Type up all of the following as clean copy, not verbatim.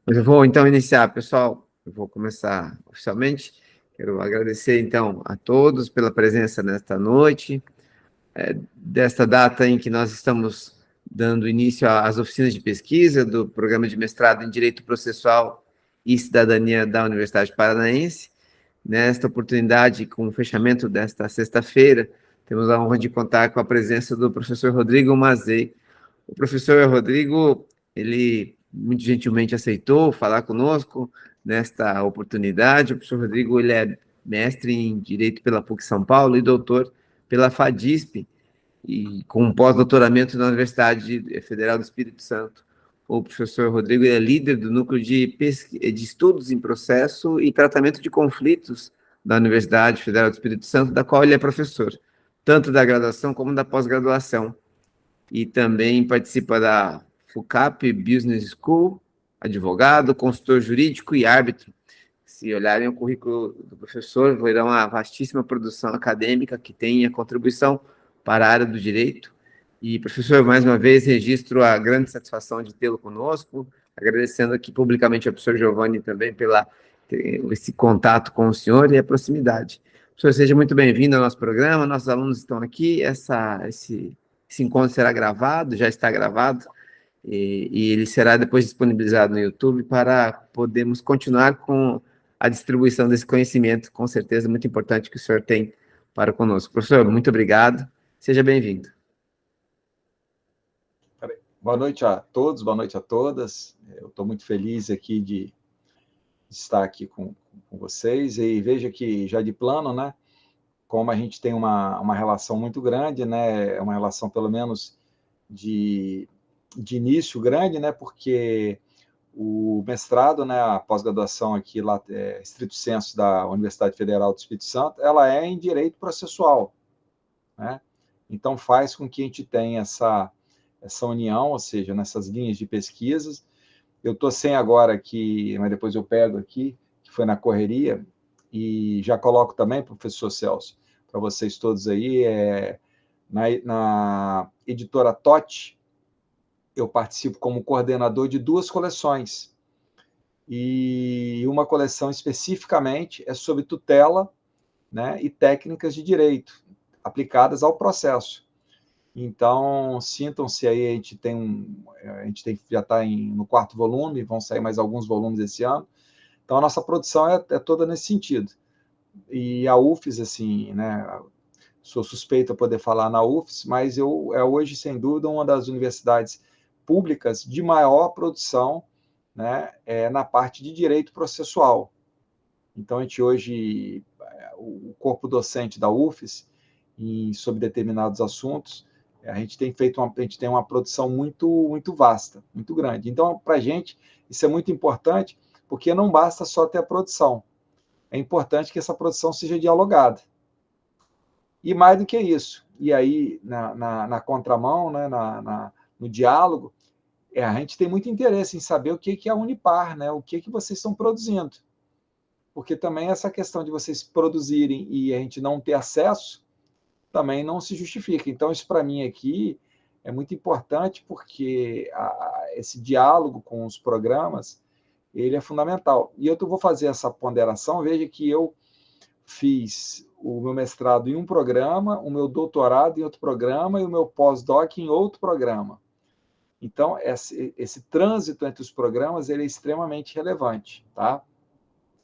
Mas eu vou então iniciar, pessoal. Eu vou começar oficialmente. Quero agradecer então a todos pela presença nesta noite, desta data em que nós estamos dando início às oficinas de pesquisa do programa de mestrado em Direito Processual e Cidadania da Universidade Paranaense. Nesta oportunidade, com o fechamento desta sexta-feira, temos a honra de contar com a presença do professor Rodrigo Mazei. O professor Rodrigo, ele muito gentilmente aceitou falar conosco nesta oportunidade. O professor Rodrigo, ele é mestre em Direito pela PUC São Paulo e doutor pela FADISP, e com um pós-doutoramento na Universidade Federal do Espírito Santo. O professor Rodrigo é líder do núcleo de estudos em processo e tratamento de conflitos da Universidade Federal do Espírito Santo, da qual ele é professor, tanto da graduação como da pós-graduação. E também participa da FUCAP Business School, advogado, consultor jurídico e árbitro. Se olharem o currículo do professor, verão a vastíssima produção acadêmica que tem a contribuição para a área do direito. E, professor, mais uma vez, registro a grande satisfação de tê-lo conosco, agradecendo aqui publicamente ao professor Giovanni também pela esse contato com o senhor e a proximidade. Professor, seja muito bem-vindo ao nosso programa, nossos alunos estão aqui, esse encontro será gravado, já está gravado, e ele será depois disponibilizado no YouTube para podermos continuar com a distribuição desse conhecimento, com certeza muito importante que o senhor tem para conosco. Professor, muito obrigado, seja bem-vindo. Boa noite a todos, boa noite a todas. Eu estou muito feliz aqui de estar aqui com vocês, e veja que já de plano, né, como a gente tem uma relação muito grande, né, uma relação pelo menos de início grande, né, porque o mestrado, né, a pós-graduação aqui, lá, estrito sensu da Universidade Federal do Espírito Santo, ela é em direito processual, né? Então faz com que a gente tenha essa união, ou seja, nessas linhas de pesquisas. Eu estou sem agora aqui, mas depois eu pego aqui, que foi na correria, e já coloco também, professor Celso, para vocês todos aí, na editora TOT, eu participo como coordenador de 2 coleções, e uma coleção especificamente é sobre tutela, né, e técnicas de direito aplicadas ao processo. Então, sintam-se aí, a gente já está no 4º volume, vão sair mais alguns volumes esse ano. Então, a nossa produção é toda nesse sentido. E a UFES, assim, né, sou suspeito a poder falar na UFES, mas é hoje, sem dúvida, uma das universidades públicas de maior produção, né, na parte de direito processual. Então, a gente hoje, o corpo docente da UFES, sobre determinados assuntos, a gente tem uma produção muito vasta, muito grande. Então, para a gente, isso é muito importante, porque não basta só ter a produção. É importante que essa produção seja dialogada. E mais do que isso, e aí, na contramão, né, no diálogo, a gente tem muito interesse em saber o que é a Unipar, né, o que vocês estão produzindo. Porque também essa questão de vocês produzirem e a gente não ter acesso, também não se justifica. Então, isso para mim aqui é muito importante, porque esse diálogo com os programas, ele é fundamental. E eu vou fazer essa ponderação, veja que eu fiz o meu mestrado em um programa, o meu doutorado em outro programa e o meu pós-doc em outro programa. Então, esse trânsito entre os programas, ele é extremamente relevante, tá?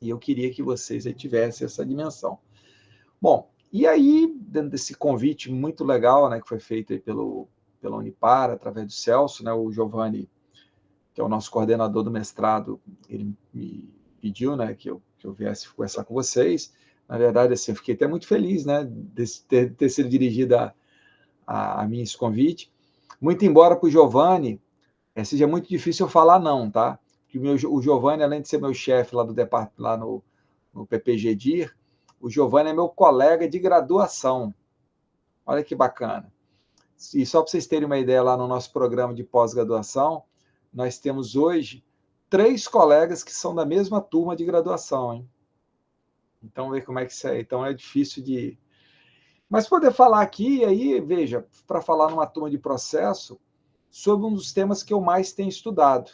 E eu queria que vocês tivessem essa dimensão. Bom, e aí, dentro desse convite muito legal, né, que foi feito aí pela Unipar, através do Celso, né, o Giovanni, que é o nosso coordenador do mestrado, ele me pediu, né, que eu viesse conversar com vocês. Na verdade, assim, eu fiquei até muito feliz, né, de ter sido dirigido a mim esse convite. Muito embora para o Giovanni seja muito difícil eu falar não, tá? Porque o Giovanni, além de ser meu chefe lá do departamento, lá no PPG-DIR, o Giovanni é meu colega de graduação. Olha que bacana. E só para vocês terem uma ideia, lá no nosso programa de pós-graduação, nós temos hoje 3 colegas que são da mesma turma de graduação, hein? Então, ver como é que isso é. Então, é difícil de... Mas poder falar aqui, aí, veja, para falar numa turma de processo, sobre um dos temas que eu mais tenho estudado,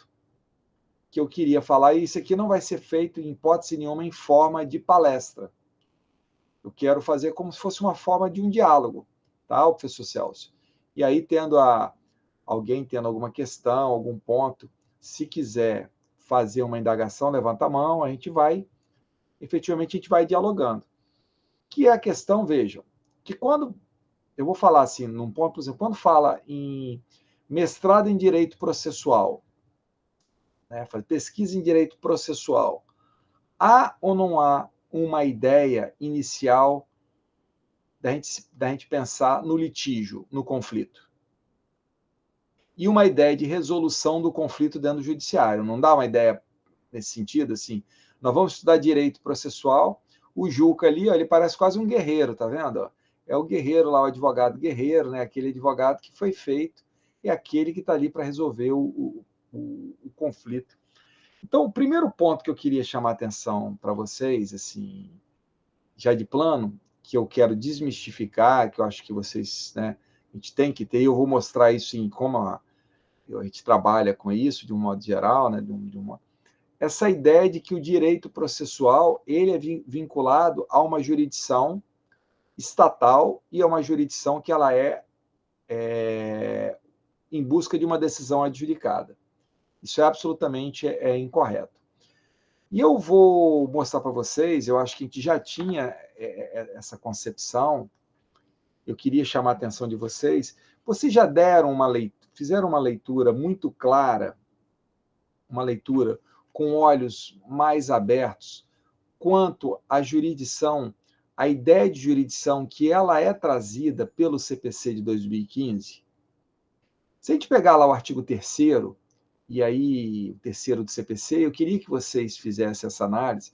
que eu queria falar, e isso aqui não vai ser feito, em hipótese nenhuma, em forma de palestra. Eu quero fazer como se fosse uma forma de um diálogo, tá, professor Celso? E aí, alguém tendo alguma questão, algum ponto, se quiser fazer uma indagação, levanta a mão, efetivamente, a gente vai dialogando. Que é a questão, vejam, que quando, eu vou falar assim, num ponto, por exemplo, quando fala em mestrado em Direito Processual, né, pesquisa em Direito Processual, há ou não há uma ideia inicial da gente pensar no litígio, no conflito? E uma ideia de resolução do conflito dentro do judiciário. Não dá uma ideia nesse sentido, assim? Nós vamos estudar direito processual, o Juca ali, ó, ele parece quase um guerreiro, tá vendo? É o guerreiro lá, o advogado guerreiro, né? Aquele advogado que foi feito, é aquele que está ali para resolver o conflito. Então, o primeiro ponto que eu queria chamar a atenção para vocês, assim, já de plano, que eu quero desmistificar, que eu acho que vocês, né, a gente tem que ter, e eu vou mostrar isso em como a gente trabalha com isso de um modo geral, né, essa ideia de que o direito processual ele é vinculado a uma jurisdição estatal e a uma jurisdição que ela é em busca de uma decisão adjudicada. Isso é absolutamente incorreto. E eu vou mostrar para vocês, eu acho que a gente já tinha essa concepção, eu queria chamar a atenção de vocês. Vocês já fizeram uma leitura muito clara, uma leitura com olhos mais abertos quanto à jurisdição, a ideia de jurisdição que ela é trazida pelo CPC de 2015? Se a gente pegar lá o artigo 3º, e aí o 3º do CPC, eu queria que vocês fizessem essa análise,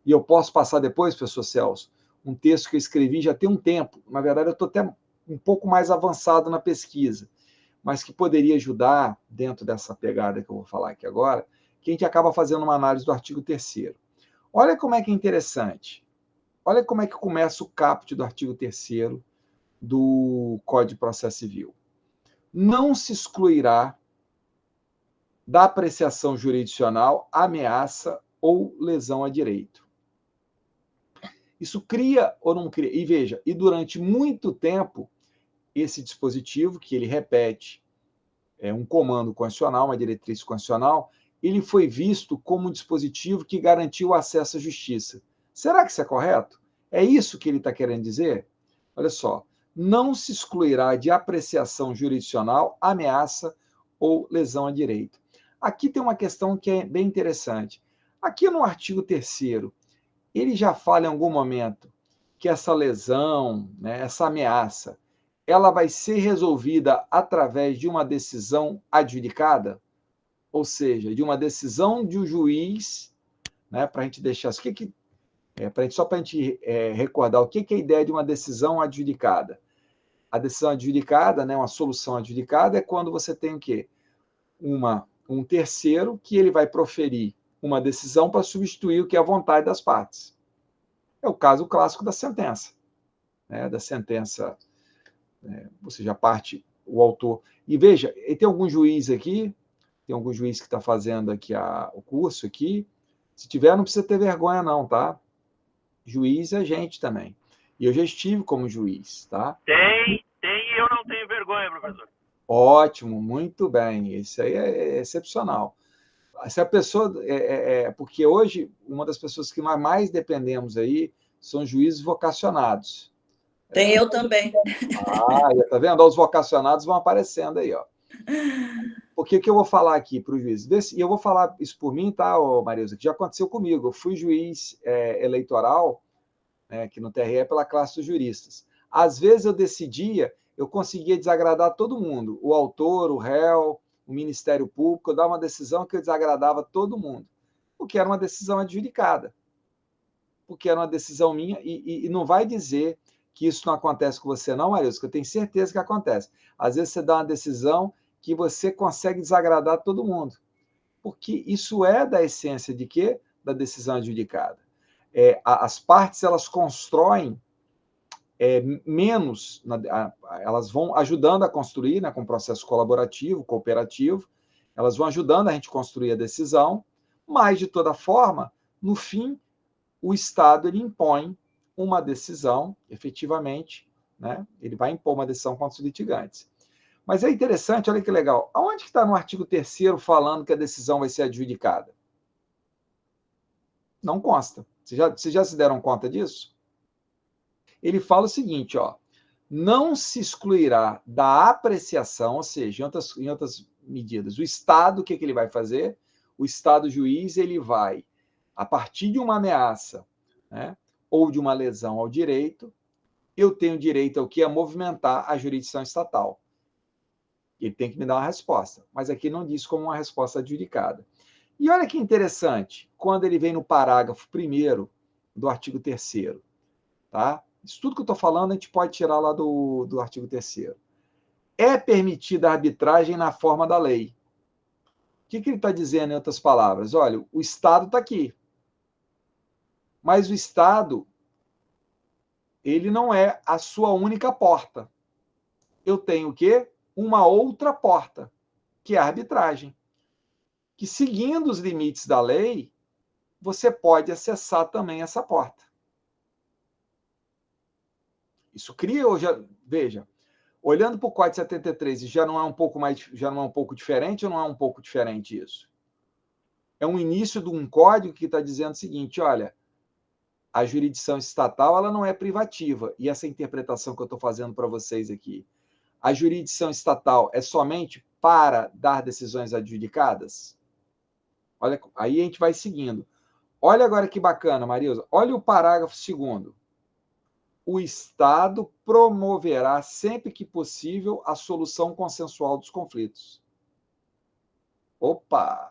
e eu posso passar depois, professor Celso, um texto que eu escrevi já tem um tempo, na verdade eu estou até um pouco mais avançado na pesquisa, mas que poderia ajudar, dentro dessa pegada que eu vou falar aqui agora, que a gente acaba fazendo uma análise do artigo 3º. Olha como é que é interessante. Olha como é que começa o caput do artigo 3º do Código de Processo Civil. Não se excluirá da apreciação jurisdicional ameaça ou lesão a direito. Isso cria ou não cria? E veja, e durante muito tempo, esse dispositivo, que ele repete um comando constitucional, uma diretriz constitucional, ele foi visto como um dispositivo que garantiu o acesso à justiça. Será que isso é correto? É isso que ele está querendo dizer? Olha só, não se excluirá de apreciação jurisdicional ameaça ou lesão a direito. Aqui tem uma questão que é bem interessante. Aqui no artigo 3º, ele já fala em algum momento que essa lesão, né, essa ameaça, ela vai ser resolvida através de uma decisão adjudicada, ou seja, de uma decisão de um juiz, né, para a gente deixar isso. Só para a gente recordar o que é a ideia de uma decisão adjudicada. A decisão adjudicada, né, uma solução adjudicada, é quando você tem o quê? Um terceiro que ele vai proferir uma decisão para substituir o que é a vontade das partes. É o caso clássico da sentença. Né, da sentença, ou seja, a parte, o autor. E veja, tem algum juiz aqui, tem algum juiz que está fazendo aqui o curso aqui. Se tiver, não precisa ter vergonha não, tá? Juiz é gente também. E eu já estive como juiz, tá? Tem, e eu não tenho vergonha, professor. Ótimo, muito bem. Isso aí é excepcional. Se a pessoa... porque hoje, uma das pessoas que nós mais dependemos aí são juízes vocacionados. Tem eu também. Tá vendo? Os vocacionados vão aparecendo aí, ó. O que eu vou falar aqui para o juiz? E eu vou falar isso por mim, tá, Marisa? Que já aconteceu comigo. Eu fui juiz eleitoral, né, aqui no TRE, pela classe dos juristas. Às vezes eu decidia, eu conseguia desagradar todo mundo. O autor, o réu, o Ministério Público, eu dava uma decisão que eu desagradava todo mundo. Porque era uma decisão adjudicada. Porque era uma decisão minha, e não vai dizer que isso não acontece com você, não, Marisa, que eu tenho certeza que acontece. Às vezes você dá uma decisão que você consegue desagradar todo mundo. Porque isso é da essência de quê? Da decisão adjudicada. As partes, elas constroem menos, elas vão ajudando a construir, né, com processo colaborativo, cooperativo, elas vão ajudando a gente a construir a decisão, Mas, de toda forma, no fim, o Estado ele impõe uma decisão, efetivamente, né? Ele vai impor uma decisão contra os litigantes. Mas é interessante, olha que legal, aonde que está no artigo 3º falando que a decisão vai ser adjudicada? Não consta. Vocês já se deram conta disso? Ele fala o seguinte, ó, não se excluirá da apreciação, ou seja, em outras medidas, o Estado, o que ele vai fazer? O Estado juiz, ele vai, a partir de uma ameaça, né, ou de uma lesão ao direito, eu tenho direito ao que? A movimentar a jurisdição estatal. Ele tem que me dar uma resposta, mas aqui não diz como uma resposta adjudicada. E olha que interessante, quando ele vem no parágrafo 1º do artigo 3º, tá? Isso tudo que eu estou falando a gente pode tirar lá do artigo 3º. É permitida a arbitragem na forma da lei. O que ele está dizendo, em outras palavras? Olha, o Estado está aqui. Mas o Estado, ele não é a sua única porta. Eu tenho o quê? Uma outra porta, que é a arbitragem. Que, seguindo os limites da lei, você pode acessar também essa porta. Isso cria, ou já, veja, olhando para o Código 73, já não é um pouco diferente ou não é um pouco diferente isso? É um início de um código que está dizendo o seguinte, olha, a jurisdição estatal ela não é privativa, e essa interpretação que eu estou fazendo para vocês aqui, a jurisdição estatal é somente para dar decisões adjudicadas? Olha, aí a gente vai seguindo. Olha agora que bacana, Marilza. Olha o parágrafo 2º. O Estado promoverá, sempre que possível, a solução consensual dos conflitos. Opa!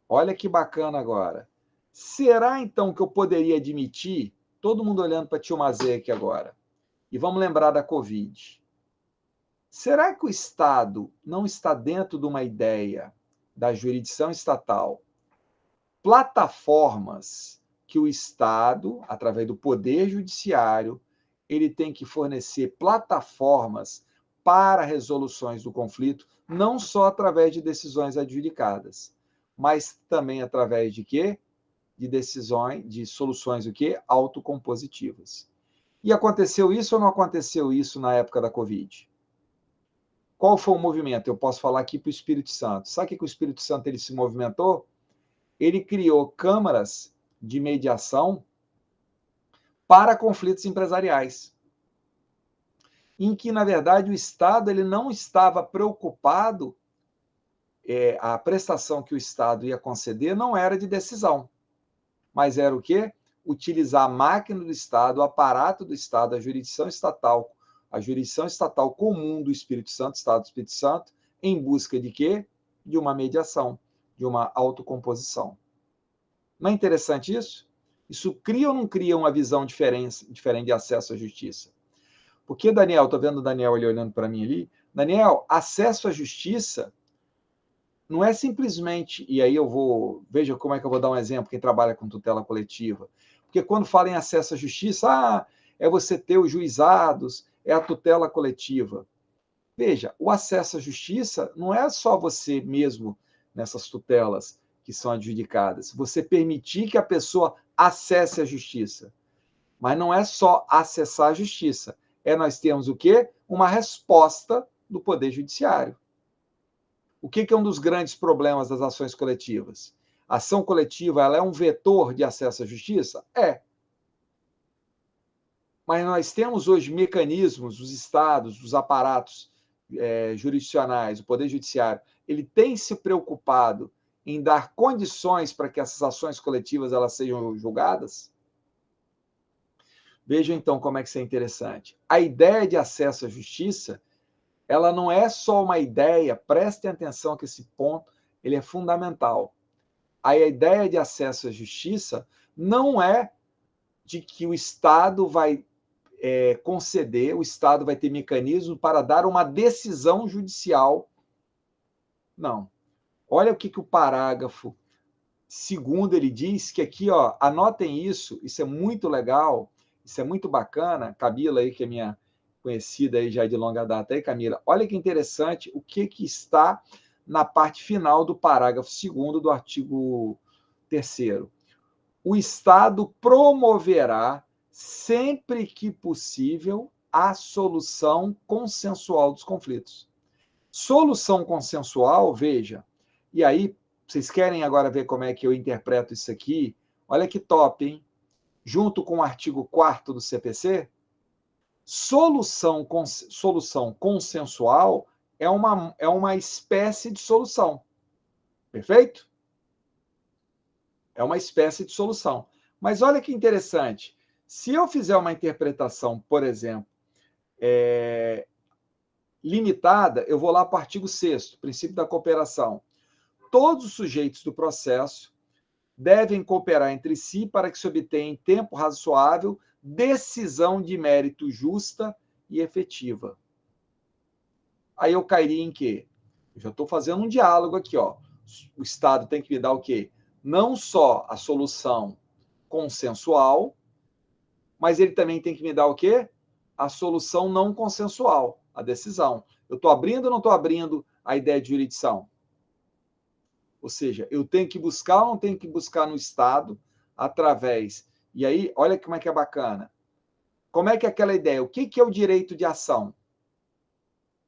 Olha que bacana agora. Será, então, que eu poderia admitir, todo mundo olhando para a Tio Mazé aqui agora, e vamos lembrar da Covid. Será que o Estado não está dentro de uma ideia da jurisdição estatal, plataformas que o Estado, através do Poder Judiciário, ele tem que fornecer plataformas para resoluções do conflito, não só através de decisões adjudicadas, mas também através de quê? De decisões, de soluções o quê? Autocompositivas. E aconteceu isso ou não aconteceu isso na época da Covid? Qual foi o movimento? Eu posso falar aqui para o Espírito Santo. Sabe o que o Espírito Santo ele se movimentou? Ele criou câmaras de mediação para conflitos empresariais, em que, na verdade, o Estado ele não estava preocupado, a prestação que o Estado ia conceder não era de decisão, mas era o quê? Utilizar a máquina do Estado, o aparato do Estado, a jurisdição estatal comum do Espírito Santo, Estado do Espírito Santo, em busca de quê? De uma mediação, de uma autocomposição. Não é interessante isso? Isso cria ou não cria uma visão diferente de acesso à justiça? Porque, Daniel, estou vendo o Daniel ali olhando para mim ali, Daniel, acesso à justiça não é simplesmente, e aí veja como é que eu vou dar um exemplo, quem trabalha com tutela coletiva, porque quando fala em acesso à justiça, é você ter os juizados, é a tutela coletiva. Veja, o acesso à justiça não é só você mesmo nessas tutelas que são adjudicadas, você permitir que a pessoa acesse a justiça. Mas não é só acessar a justiça, nós temos o quê? Uma resposta do Poder Judiciário. O que é um dos grandes problemas das ações coletivas? A ação coletiva ela é um vetor de acesso à justiça? É. Mas nós temos hoje mecanismos, os estados, os aparatos jurisdicionais, o Poder Judiciário, ele tem se preocupado em dar condições para que essas ações coletivas elas sejam julgadas? Vejam, então, como é que isso é interessante. A ideia de acesso à justiça, ela não é só uma ideia, prestem atenção que esse ponto ele é fundamental. A ideia de acesso à justiça não é de que o Estado vai conceder, o Estado vai ter mecanismo para dar uma decisão judicial. Não. Olha o que o parágrafo 2º ele diz, que aqui, ó, anotem isso é muito legal, isso é muito bacana. Camila aí, que é minha conhecida aí já de longa data aí, Camila, olha que interessante o que está na parte final do parágrafo 2º do artigo 3º. O Estado promoverá, sempre que possível, a solução consensual dos conflitos. Solução consensual, veja, e aí, vocês querem agora ver como é que eu interpreto isso aqui? Olha que top, hein? Junto com o artigo 4º do CPC, solução consensual é uma espécie de solução. Perfeito? É uma espécie de solução. Mas olha que interessante. Se eu fizer uma interpretação, por exemplo, limitada, eu vou lá para o artigo 6º, princípio da cooperação. Todos os sujeitos do processo devem cooperar entre si para que se obtenha em tempo razoável decisão de mérito justa e efetiva. Aí eu cairia em quê? Eu já estou fazendo um diálogo aqui, ó. O Estado tem que me dar o quê? Não só a solução consensual, mas ele também tem que me dar o quê? A solução não consensual, a decisão. Eu estou abrindo ou não estou abrindo a ideia de jurisdição? Ou seja, eu tenho que buscar ou não tenho que buscar no Estado através... E aí, olha como é que é bacana. Como é que é aquela ideia? O que é o direito de ação?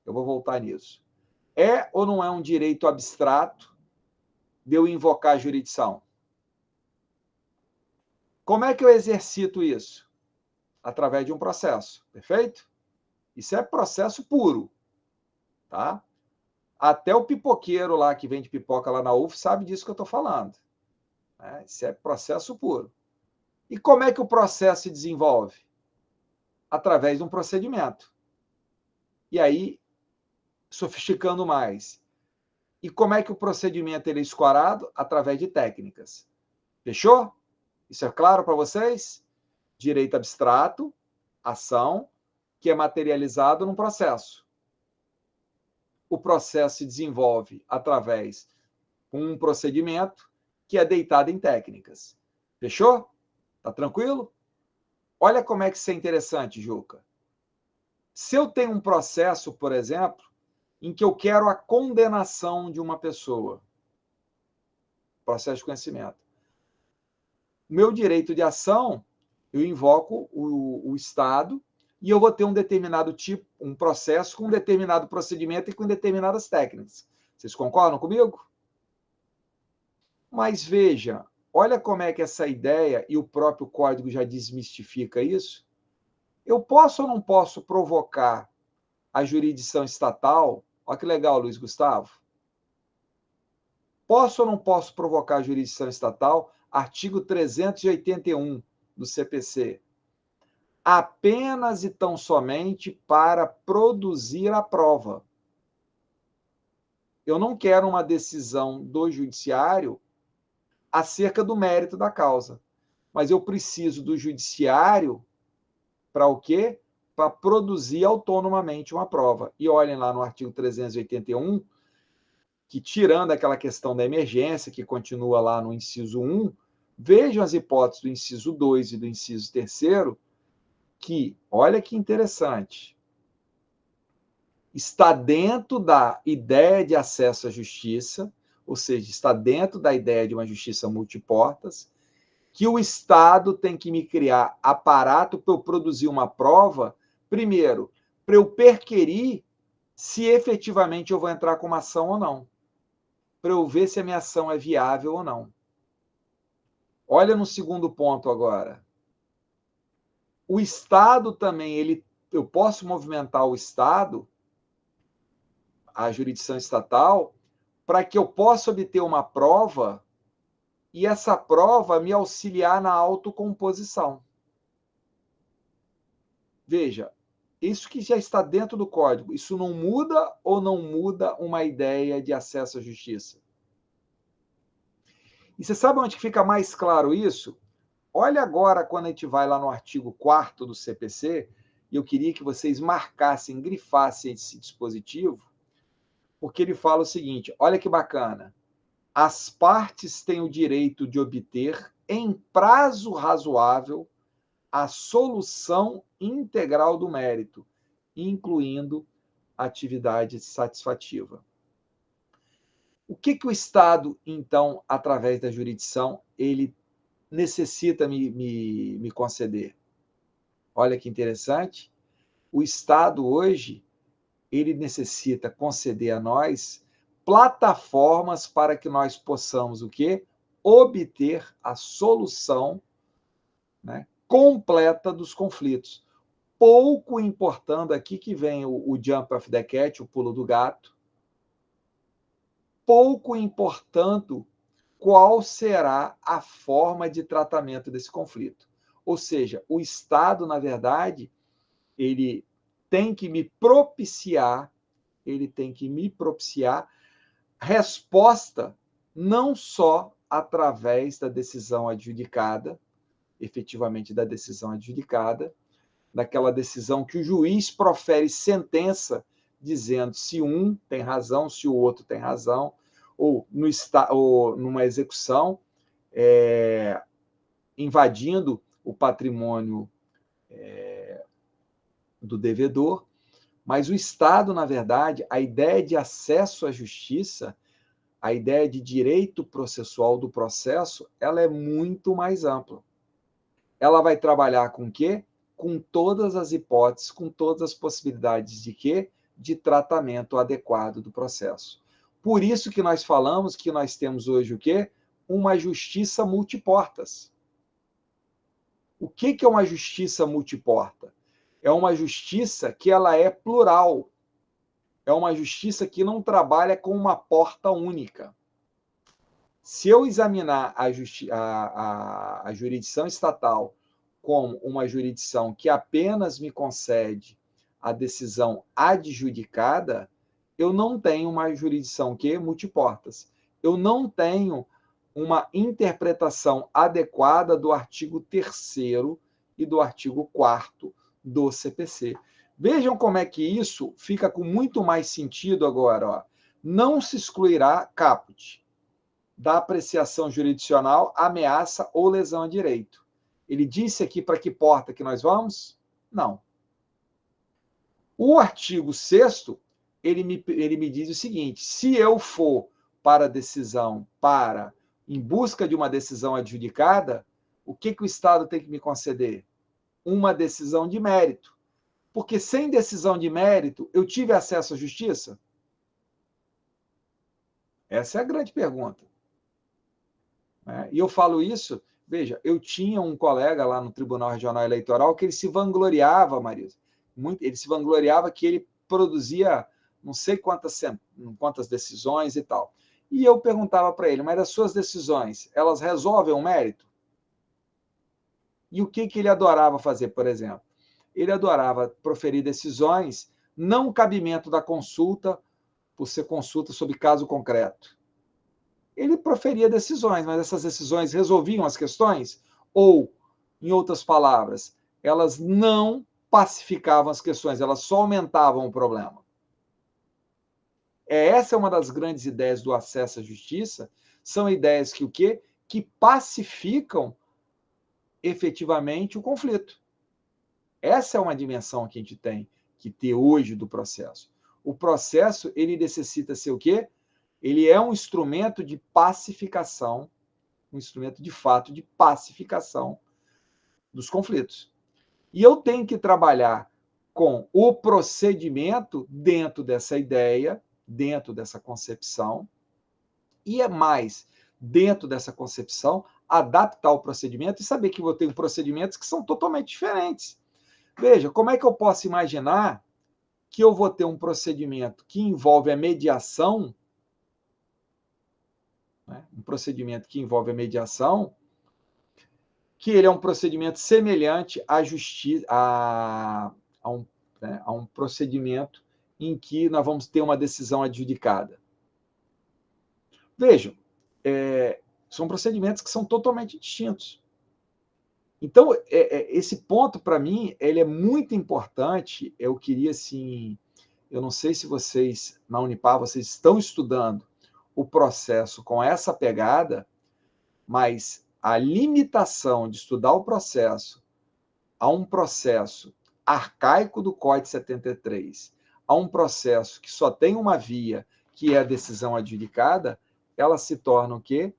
Eu vou voltar nisso. É ou não é um direito abstrato de eu invocar a jurisdição? Como é que eu exercito isso? Através de um processo, perfeito? Isso é processo puro, tá? Até o pipoqueiro lá que vende pipoca lá na UF sabe disso que eu estou falando. Né? Isso é processo puro. E como é que o processo se desenvolve? Através de um procedimento. E aí, sofisticando mais. E como é que o procedimento ele é escorado? Através de técnicas. Fechou? Isso é claro para vocês? Direito abstrato, ação, que é materializado num processo. O processo se desenvolve através de um procedimento que é deitado em técnicas. Fechou? Tá tranquilo? Olha como é que isso é interessante, Juca. Se eu tenho um processo, por exemplo, em que eu quero a condenação de uma pessoa, processo de conhecimento, meu direito de ação, eu invoco o Estado e eu vou ter um determinado tipo, um processo com um determinado procedimento e com determinadas técnicas. Vocês concordam comigo? Mas veja, olha como é que essa ideia, e o próprio código já desmistifica isso, eu posso ou não posso provocar a jurisdição estatal? Olha que legal, Luiz Gustavo. Posso ou não posso provocar a jurisdição estatal? Artigo 381 do CPC. Apenas e tão somente para produzir a prova. Eu não quero uma decisão do judiciário acerca do mérito da causa, mas eu preciso do judiciário para o quê? Para produzir autonomamente uma prova. E olhem lá no artigo 381, que tirando aquela questão da emergência, que continua lá no inciso 1, vejam as hipóteses do inciso 2 e do inciso 3º, que, olha que interessante, está dentro da ideia de acesso à justiça, ou seja, está dentro da ideia de uma justiça multiportas, que o Estado tem que me criar aparato para eu produzir uma prova, primeiro, para eu perquirir se efetivamente eu vou entrar com uma ação ou não, para eu ver se a minha ação é viável ou não. Olha no segundo ponto agora. O Estado também, eu posso movimentar o Estado, a jurisdição estatal, para que eu possa obter uma prova e essa prova me auxiliar na autocomposição. Veja, isso que já está dentro do código, isso não muda ou não muda uma ideia de acesso à justiça? E você sabe onde fica mais claro isso? Olha agora quando a gente vai lá no artigo 4º do CPC, e eu queria que vocês marcassem, grifassem esse dispositivo, porque ele fala o seguinte, olha que bacana, as partes têm o direito de obter, em prazo razoável, a solução integral do mérito, incluindo atividade satisfativa. O que o Estado, então, através da jurisdição, ele necessita me conceder? Olha que interessante. O Estado, hoje, ele necessita conceder a nós plataformas para que nós possamos o quê? Obter a solução, né, completa dos conflitos. Pouco importando aqui que vem o jump of the cat, o pulo do gato, pouco importando qual será a forma de tratamento desse conflito. Ou seja, o Estado, na verdade, ele tem que me propiciar resposta não só através da decisão adjudicada, efetivamente da decisão adjudicada, daquela decisão que o juiz profere sentença dizendo se um tem razão, se o outro tem razão, ou numa execução invadindo o patrimônio do devedor. Mas o Estado, na verdade, a ideia de acesso à justiça, a ideia de direito processual do processo, ela é muito mais ampla. Ela vai trabalhar com o quê? Com todas as hipóteses, com todas as possibilidades de quê? De tratamento adequado do processo. Por isso que nós falamos que nós temos hoje o quê? Uma justiça multiportas. O que é uma justiça multiporta? É uma justiça que ela é plural. É uma justiça que não trabalha com uma porta única. Se eu examinar a jurisdição estatal como uma jurisdição que apenas me concede a decisão adjudicada, eu não tenho uma jurisdição que multiportas. Eu não tenho uma interpretação adequada do artigo 3º e do artigo 4º do CPC. Vejam como é que isso fica com muito mais sentido agora. Ó. Não se excluirá caput da apreciação jurisdicional, ameaça ou lesão a direito. Ele disse aqui para que porta que nós vamos? Não. O artigo 6º, ele me diz o seguinte, se eu for para a decisão, em busca de uma decisão adjudicada, o que o Estado tem que me conceder? Uma decisão de mérito. Porque sem decisão de mérito, eu tive acesso à justiça? Essa é a grande pergunta. E eu falo isso, veja, eu tinha um colega lá no Tribunal Regional Eleitoral que ele se vangloriava, Marisa, ele se vangloriava que ele produzia não sei quantas decisões e tal. E eu perguntava para ele, mas as suas decisões, elas resolvem o mérito? E o que ele adorava fazer, por exemplo? Ele adorava proferir decisões, não cabimento da consulta, por ser consulta sobre caso concreto. Ele proferia decisões, mas essas decisões resolviam as questões? Ou, em outras palavras, elas não pacificavam as questões, elas só aumentavam o problema. Essa é uma das grandes ideias do acesso à justiça, são ideias que o quê? Que pacificam efetivamente o conflito. Essa é uma dimensão que a gente tem que ter hoje do processo. O processo, ele necessita ser o quê? Ele é um instrumento de pacificação, um instrumento de fato de pacificação dos conflitos. E eu tenho que trabalhar com o procedimento dentro dessa ideia, dentro dessa concepção, e é mais, dentro dessa concepção, adaptar o procedimento e saber que eu tenho procedimentos que são totalmente diferentes. Veja, como é que eu posso imaginar que eu vou ter um procedimento que envolve a mediação, um procedimento que envolve a mediação, que ele é um procedimento semelhante à justiça, a um procedimento em que nós vamos ter uma decisão adjudicada. Vejam, são procedimentos que são totalmente distintos. Então, esse ponto, para mim, ele é muito importante. Eu queria, assim, eu não sei se vocês, na Unipar, vocês estão estudando o processo com essa pegada, mas a limitação de estudar o processo a um processo arcaico do Código 73, a um processo que só tem uma via, que é a decisão adjudicada, ela se torna o quê?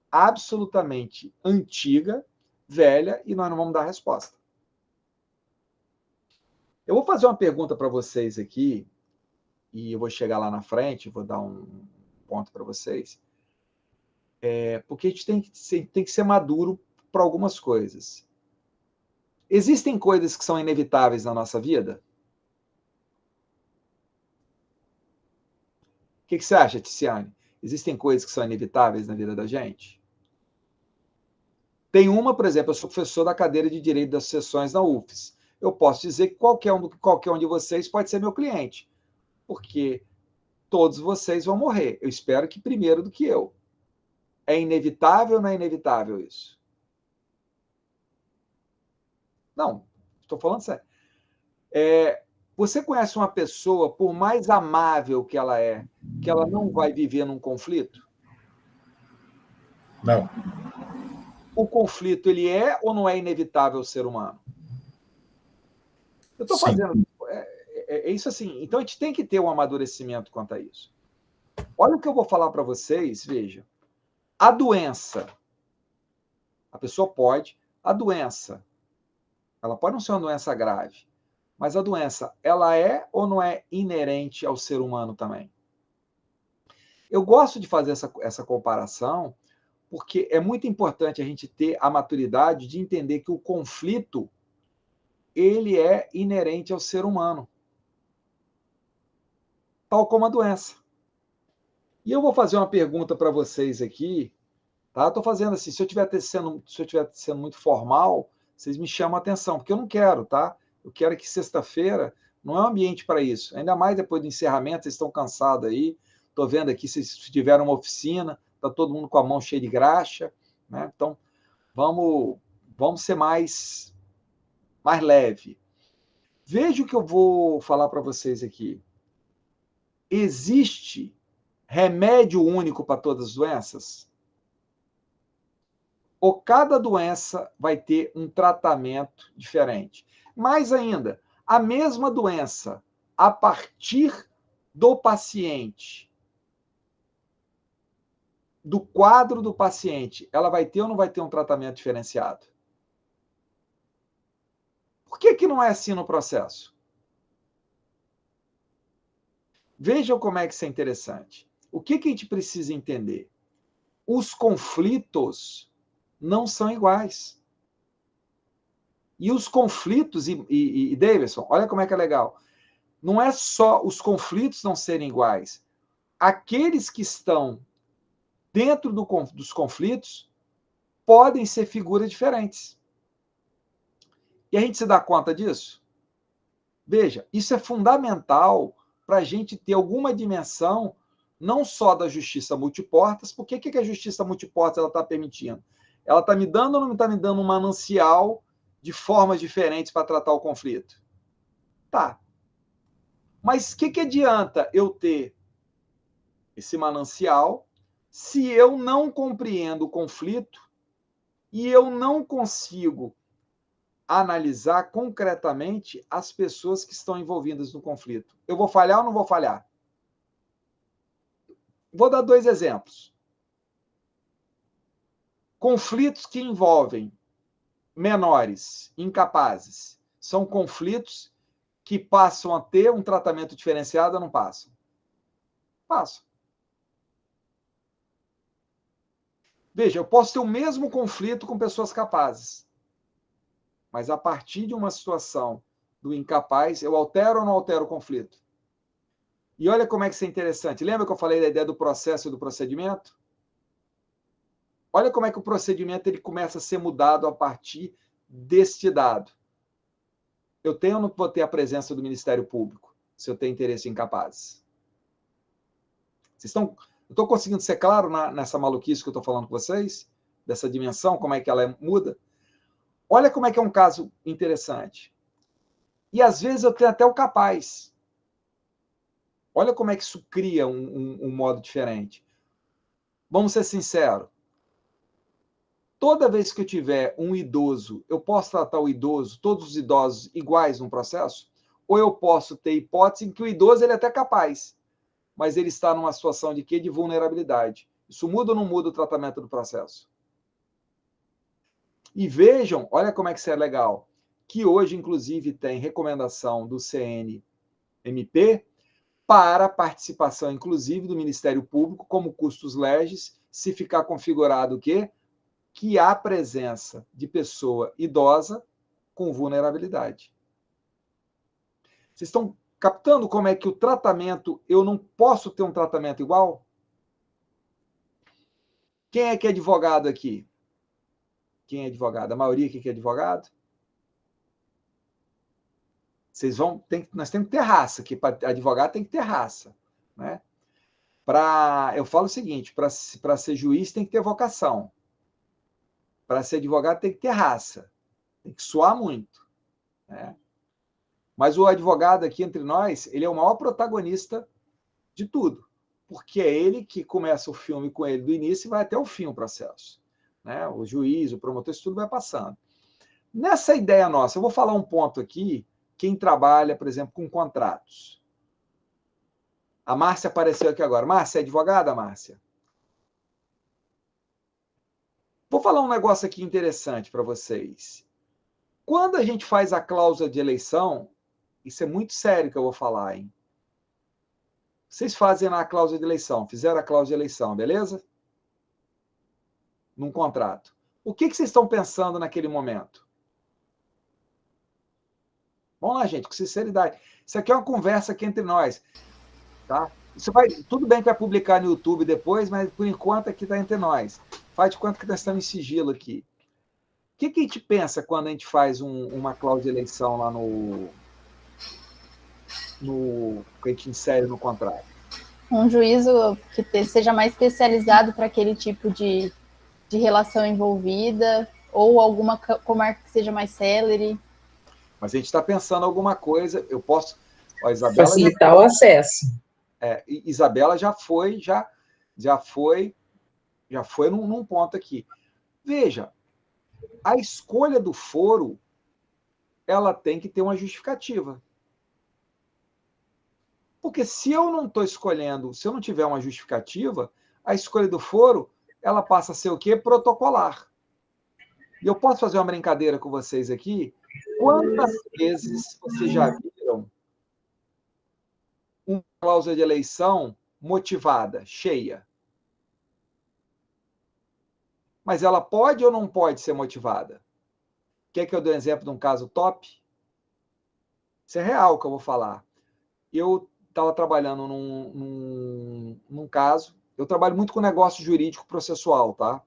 Absolutamente antiga, velha, e nós não vamos dar resposta. Eu vou fazer uma pergunta para vocês aqui, e eu vou chegar lá na frente, vou dar um ponto para vocês, porque a gente tem que ser maduro para algumas coisas. Existem coisas que são inevitáveis na nossa vida? O que você acha, Ticiane? Existem coisas que são inevitáveis na vida da gente? Tem uma, por exemplo, eu sou professor da cadeira de Direito das Sucessões na UFES. Eu posso dizer que qualquer um de vocês pode ser meu cliente, porque todos vocês vão morrer. Eu espero que primeiro do que eu. É inevitável ou não é inevitável isso? Não, estou falando sério. Você conhece uma pessoa, por mais amável que ela não vai viver num conflito? Não. O conflito, ele é ou não é inevitável ao ser humano? Eu estou fazendo... É isso assim. Então, a gente tem que ter um amadurecimento quanto a isso. Olha o que eu vou falar para vocês, veja. A doença, a pessoa pode... A doença, ela pode não ser uma doença grave, mas a doença, ela é ou não é inerente ao ser humano também? Eu gosto de fazer essa comparação, porque é muito importante a gente ter a maturidade de entender que o conflito, ele é inerente ao ser humano, tal como a doença. E eu vou fazer uma pergunta para vocês aqui, tá? Estou fazendo assim, se eu estiver sendo muito formal, vocês me chamam a atenção, porque eu não quero, tá? Eu quero que sexta-feira não é um ambiente para isso, ainda mais depois do encerramento, vocês estão cansados aí, estou vendo aqui, vocês tiveram uma oficina, está todo mundo com a mão cheia de graxa, né? Então, vamos ser mais leve. Veja o que eu vou falar para vocês aqui. Existe remédio único para todas as doenças? Ou cada doença vai ter um tratamento diferente? Mais ainda, a mesma doença, a partir do paciente, do quadro do paciente, ela vai ter ou não vai ter um tratamento diferenciado? Por que não é assim no processo? Vejam como é que isso é interessante. O que a gente precisa entender? Os conflitos não são iguais. E os conflitos, e Davidson, olha como é que é legal. Não é só os conflitos não serem iguais. Aqueles que estão dentro dos conflitos podem ser figuras diferentes. E a gente se dá conta disso? Veja, isso é fundamental para a gente ter alguma dimensão não só da justiça multiportas. Por que a justiça multiportas está permitindo? Ela está me dando ou não está me dando um manancial de formas diferentes para tratar o conflito? Tá. Mas o que adianta eu ter esse manancial se eu não compreendo o conflito e eu não consigo analisar concretamente as pessoas que estão envolvidas no conflito? Eu vou falhar ou não vou falhar? Vou dar 2 exemplos. Conflitos que envolvem menores incapazes são conflitos que passam a ter um tratamento diferenciado ou não passam? Passam. Veja, eu posso ter o mesmo conflito com pessoas capazes, mas a partir de uma situação do incapaz, eu altero ou não altero o conflito? E olha como é que isso é interessante. Lembra que eu falei da ideia do processo e do procedimento? Olha como é que o procedimento ele começa a ser mudado a partir deste dado. Eu tenho ou não vou ter a presença do Ministério Público se eu tenho interesse em capazes? Eu estou conseguindo ser claro nessa maluquice que eu estou falando com vocês? Dessa dimensão, como é que ela muda? Olha como é que é um caso interessante. E às vezes eu tenho até o capaz. Olha como é que isso cria um modo diferente. Vamos ser sinceros. Toda vez que eu tiver um idoso, eu posso tratar o idoso, todos os idosos iguais no processo? Ou eu posso ter hipótese em que o idoso ele é até capaz, mas ele está numa situação de quê? De vulnerabilidade. Isso muda ou não muda o tratamento do processo? E vejam, olha como é que isso é legal, que hoje, inclusive, tem recomendação do CNMP para participação, inclusive, do Ministério Público como custos legis, se ficar configurado o quê? Que há presença de pessoa idosa com vulnerabilidade. Vocês estão captando como é que o tratamento, eu não posso ter um tratamento igual? Quem é que é advogado aqui? Quem é advogado? A maioria aqui que é advogado? Vocês vão, nós temos que ter raça, que para advogado tem que ter raça, né? Eu falo o seguinte, para ser juiz tem que ter vocação. Para ser advogado tem que ter raça. Tem que suar muito, né? Mas o advogado aqui entre nós, ele é o maior protagonista de tudo, porque é ele que começa o filme com ele do início e vai até o fim o processo, né? O juiz, o promotor, isso tudo vai passando. Nessa ideia nossa, eu vou falar um ponto aqui, quem trabalha, por exemplo, com contratos. A Márcia apareceu aqui agora. Márcia, é advogada, Márcia? Vou falar um negócio aqui interessante para vocês. Quando a gente faz a cláusula de eleição, isso é muito sério que eu vou falar, hein? Vocês fazem a cláusula de eleição, fizeram a cláusula de eleição, beleza? Num contrato. O que vocês estão pensando naquele momento? Vamos lá, gente, com sinceridade. Isso aqui é uma conversa aqui entre nós, tá? Tudo bem que vai publicar no YouTube depois, mas por enquanto aqui está entre nós. Faz de conta que nós estamos em sigilo aqui. O que a gente pensa quando a gente faz uma cláusula de eleição lá que a gente insere no contrato? Um juízo que seja mais especializado para aquele tipo de relação envolvida, ou alguma comarca que seja mais célere. Mas a gente está pensando alguma coisa, eu posso... Ó, Isabela facilitar o acesso. Isabela já foi num ponto aqui. Veja, a escolha do foro, ela tem que ter uma justificativa. Porque se eu não estou escolhendo, se eu não tiver uma justificativa, a escolha do foro, ela passa a ser o quê? Protocolar. E eu posso fazer uma brincadeira com vocês aqui? Quantas vezes vocês já viram uma cláusula de eleição motivada, cheia? Mas ela pode ou não pode ser motivada? Quer que eu dê um exemplo de um caso top? Isso é real que eu vou falar. Eu estava trabalhando num caso, eu trabalho muito com negócio jurídico processual, tá?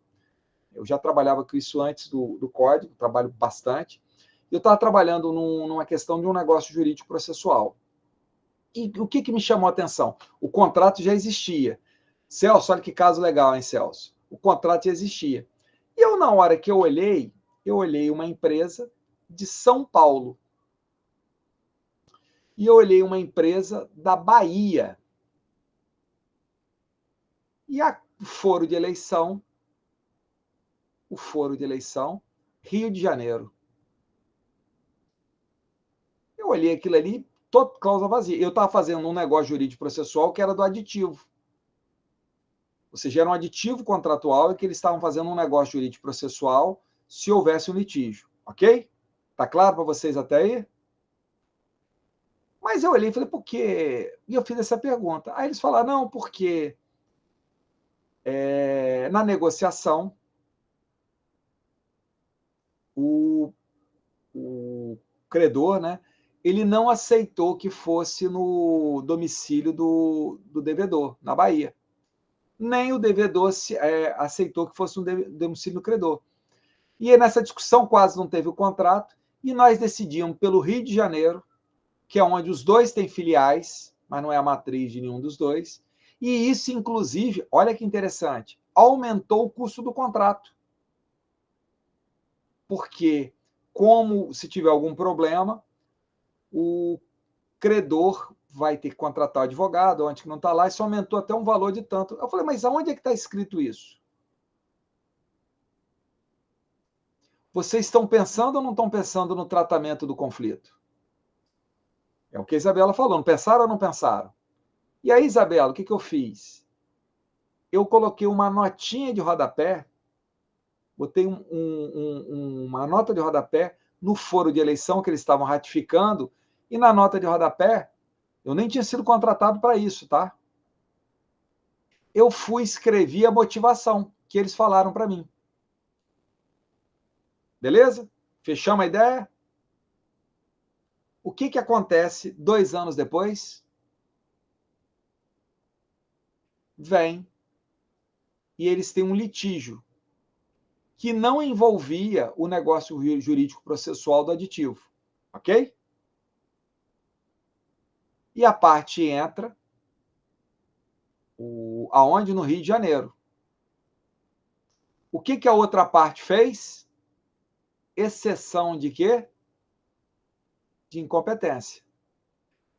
Eu já trabalhava com isso antes do código, trabalho bastante. Eu estava trabalhando numa questão de um negócio jurídico processual. E o que me chamou a atenção? O contrato já existia. Celso, olha que caso legal, hein, Celso? O contrato já existia. E eu, na hora que eu olhei uma empresa de São Paulo. E eu olhei uma empresa da Bahia. E o foro de eleição, Rio de Janeiro. Eu olhei aquilo ali, toda cláusula vazia. Eu estava fazendo um negócio jurídico processual que era do aditivo. Ou seja, era um aditivo contratual e que eles estavam fazendo um negócio jurídico processual se houvesse um litígio. Ok? Tá claro para vocês até aí? Mas eu olhei e falei, por quê? E eu fiz essa pergunta. Aí eles falaram, não, porque na negociação, o credor, né, ele não aceitou que fosse no domicílio do devedor, na Bahia. Nem o devedor aceitou que fosse no domicílio do credor. E nessa discussão quase não teve o contrato, e nós decidimos pelo Rio de Janeiro, que é onde os dois têm filiais, mas não é a matriz de nenhum dos dois, e isso, inclusive, olha que interessante, aumentou o custo do contrato. Porque, como se tiver algum problema, o credor vai ter que contratar o advogado, onde que não está lá, isso aumentou até um valor de tanto. Eu falei, mas aonde é que está escrito isso? Vocês estão pensando ou não estão pensando no tratamento do conflito? É o que a Isabela falou, não pensaram ou não pensaram? E aí, Isabela, o que eu fiz? Eu coloquei uma notinha de rodapé, botei uma nota de rodapé no foro de eleição que eles estavam ratificando, e na nota de rodapé, eu nem tinha sido contratado para isso, tá? Eu fui escrever a motivação que eles falaram para mim. Beleza? Fechamos a ideia? O que acontece 2 anos depois? Vem e eles têm um litígio que não envolvia o negócio jurídico processual do aditivo, ok? E a parte entra aonde? No Rio de Janeiro. O que a outra parte fez? Exceção de quê? De incompetência.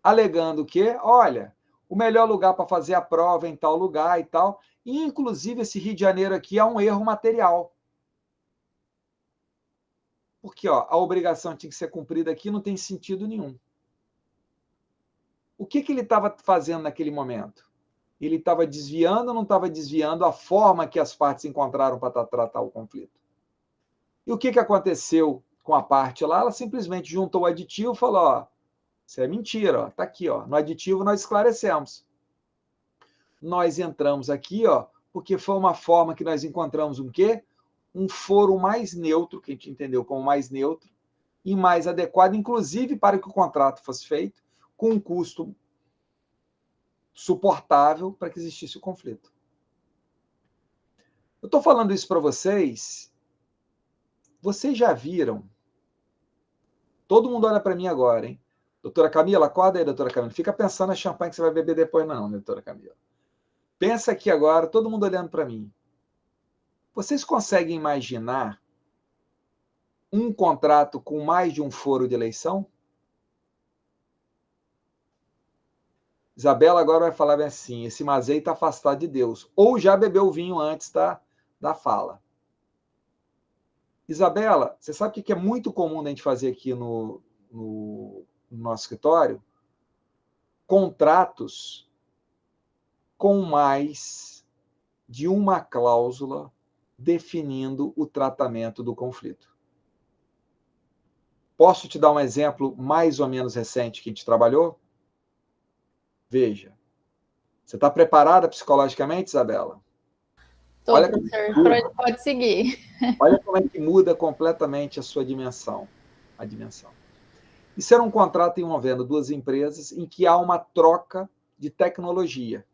Alegando que, olha, o melhor lugar para fazer a prova é em tal lugar e tal. E, inclusive, esse Rio de Janeiro aqui é um erro material. Porque a obrigação tinha que ser cumprida aqui, não tem sentido nenhum. O que ele estava fazendo naquele momento? Ele estava desviando ou não estava desviando a forma que as partes encontraram para tratar o conflito? E o que aconteceu com a parte lá? Ela simplesmente juntou o aditivo e falou, isso é mentira, está aqui, no aditivo nós esclarecemos. Nós entramos aqui, porque foi uma forma que nós encontramos um quê? Um foro mais neutro, que a gente entendeu como mais neutro, e mais adequado, inclusive para que o contrato fosse feito, com um custo suportável para que existisse o conflito. Eu estou falando isso para vocês. Vocês já viram? Todo mundo olha para mim agora, hein? Doutora Camila, acorda aí, doutora Camila. Fica pensando na champanhe que você vai beber depois, não, doutora Camila. Pensa aqui agora, todo mundo olhando para mim. Vocês conseguem imaginar um contrato com mais de um foro de eleição? Isabela agora vai falar bem assim, esse Mazei está afastado de Deus. Ou já bebeu vinho antes da fala. Isabela, você sabe o que é muito comum a gente fazer aqui no nosso escritório? Contratos com mais de uma cláusula definindo o tratamento do conflito. Posso te dar um exemplo mais ou menos recente que a gente trabalhou? Veja. Você está preparada psicologicamente, Isabela? Estou, professor. Pode seguir. Olha como é que muda completamente a sua dimensão. A dimensão. Isso era um contrato envolvendo 2 empresas em que há uma troca de tecnologia.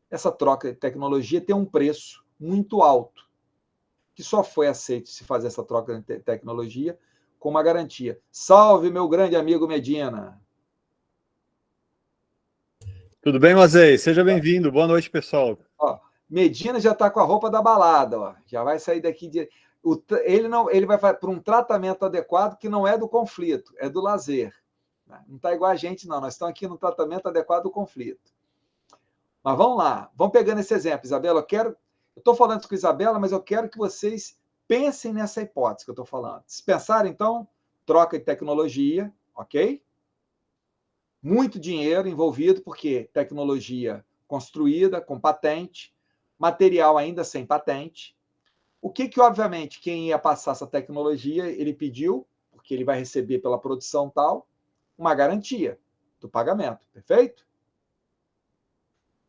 Essa troca de tecnologia tem um preço muito alto, que só foi aceito se fazer essa troca de tecnologia com uma garantia. Salve, meu grande amigo Medina! Tudo bem, Mazei? Seja bem-vindo. Boa noite, pessoal. Medina já está com a roupa da balada, já vai sair daqui de... Ele vai para um tratamento adequado que não é do conflito, é do lazer. Não está igual a gente, não. Nós estamos aqui no tratamento adequado do conflito. Mas vamos lá, vamos pegando esse exemplo, Isabela. Eu estou falando isso com a Isabela, mas eu quero que vocês pensem nessa hipótese que eu estou falando. Se pensarem, então, troca de tecnologia, ok? Muito dinheiro envolvido, porque tecnologia construída, com patente, material ainda sem patente. O que, obviamente, quem ia passar essa tecnologia, ele pediu, porque ele vai receber pela produção tal, uma garantia do pagamento, perfeito?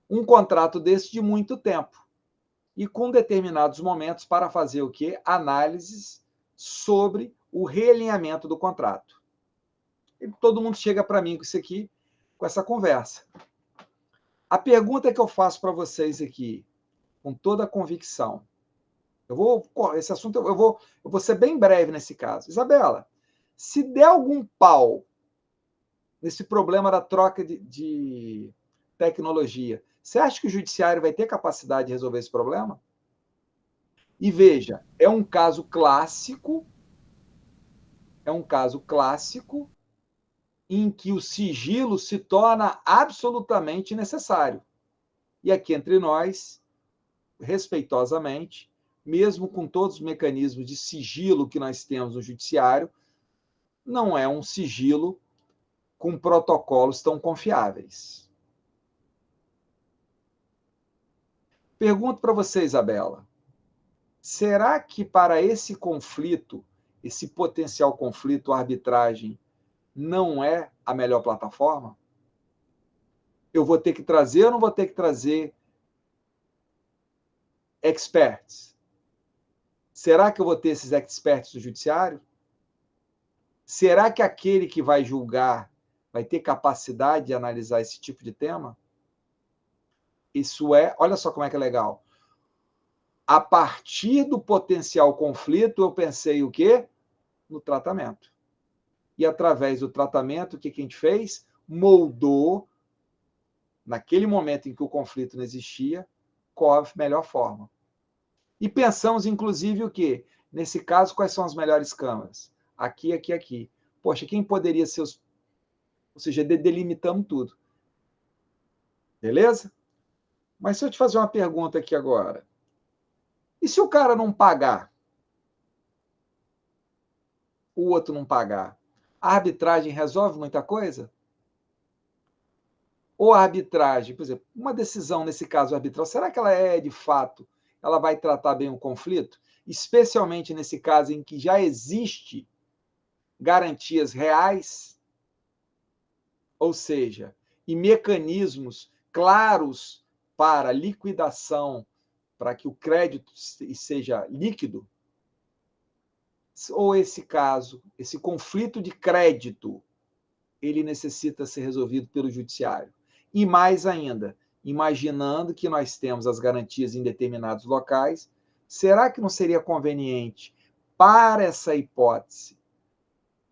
Um contrato desse de muito tempo. E com determinados momentos para fazer o quê? Análises sobre o realinhamento do contrato. E todo mundo chega para mim com isso aqui, com essa conversa. A pergunta que eu faço para vocês aqui, com toda a convicção, esse assunto eu vou ser bem breve nesse caso. Isabela, se der algum pau nesse problema da troca de tecnologia, você acha que o judiciário vai ter capacidade de resolver esse problema? E veja, é um caso clássico em que o sigilo se torna absolutamente necessário. E aqui entre nós, respeitosamente, mesmo com todos os mecanismos de sigilo que nós temos no judiciário, não é um sigilo com protocolos tão confiáveis. Pergunto para você, Isabela, será que para esse conflito, esse potencial conflito, a arbitragem não é a melhor plataforma? Eu vou ter que trazer ou não vou ter que trazer experts? Será que eu vou ter esses experts do judiciário? Será que aquele que vai julgar vai ter capacidade de analisar esse tipo de tema? Isso é, olha só como é que é legal. A partir do potencial conflito, eu pensei o quê? No tratamento. E através do tratamento, o que a gente fez? Moldou, naquele momento em que o conflito não existia, qual a melhor forma. E pensamos, inclusive, o quê? Nesse caso, quais são as melhores câmaras? Aqui, aqui, aqui. Poxa, quem poderia ser os... Ou seja, delimitamos tudo. Beleza? Mas se eu te fazer uma pergunta aqui agora. E se o cara não pagar? O outro não pagar? A arbitragem resolve muita coisa? Ou a arbitragem, por exemplo, uma decisão, nesse caso arbitral, será que ela é, de fato, ela vai tratar bem o conflito? Especialmente nesse caso em que já existe garantias reais, ou seja, e mecanismos claros para liquidação, para que o crédito seja líquido, ou esse caso, esse conflito de crédito, ele necessita ser resolvido pelo judiciário. E mais ainda, imaginando que nós temos as garantias em determinados locais, será que não seria conveniente, para essa hipótese,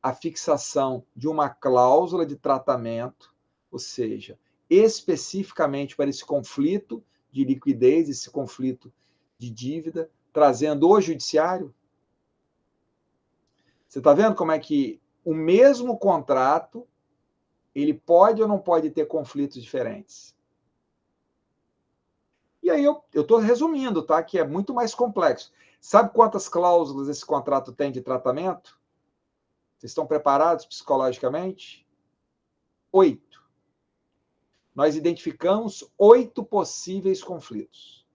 a fixação de uma cláusula de tratamento, ou seja, especificamente para esse conflito de liquidez, esse conflito de dívida, trazendo o judiciário? Você está vendo como é que o mesmo contrato, ele pode ou não pode ter conflitos diferentes? E aí eu estou resumindo, tá? Que é muito mais complexo. Sabe quantas cláusulas esse contrato tem de tratamento? Vocês estão preparados psicologicamente? 8. Nós identificamos 8 possíveis conflitos.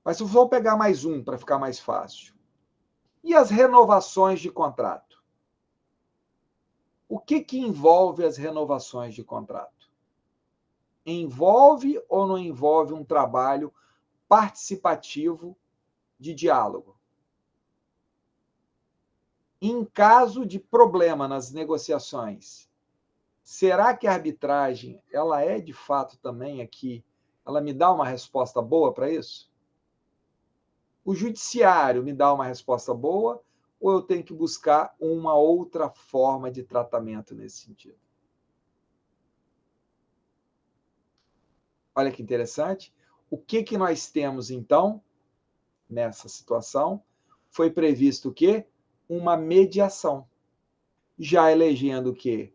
Mas eu vou pegar mais um para ficar mais fácil. E as renovações de contrato? O que envolve as renovações de contrato? Envolve ou não envolve um trabalho participativo de diálogo? Em caso de problema nas negociações, será que a arbitragem, ela é de fato também aqui, ela me dá uma resposta boa para isso? O judiciário me dá uma resposta boa ou eu tenho que buscar uma outra forma de tratamento nesse sentido? Olha que interessante. O que nós temos, então, nessa situação? Foi previsto o quê? Uma mediação. Já elegendo o quê?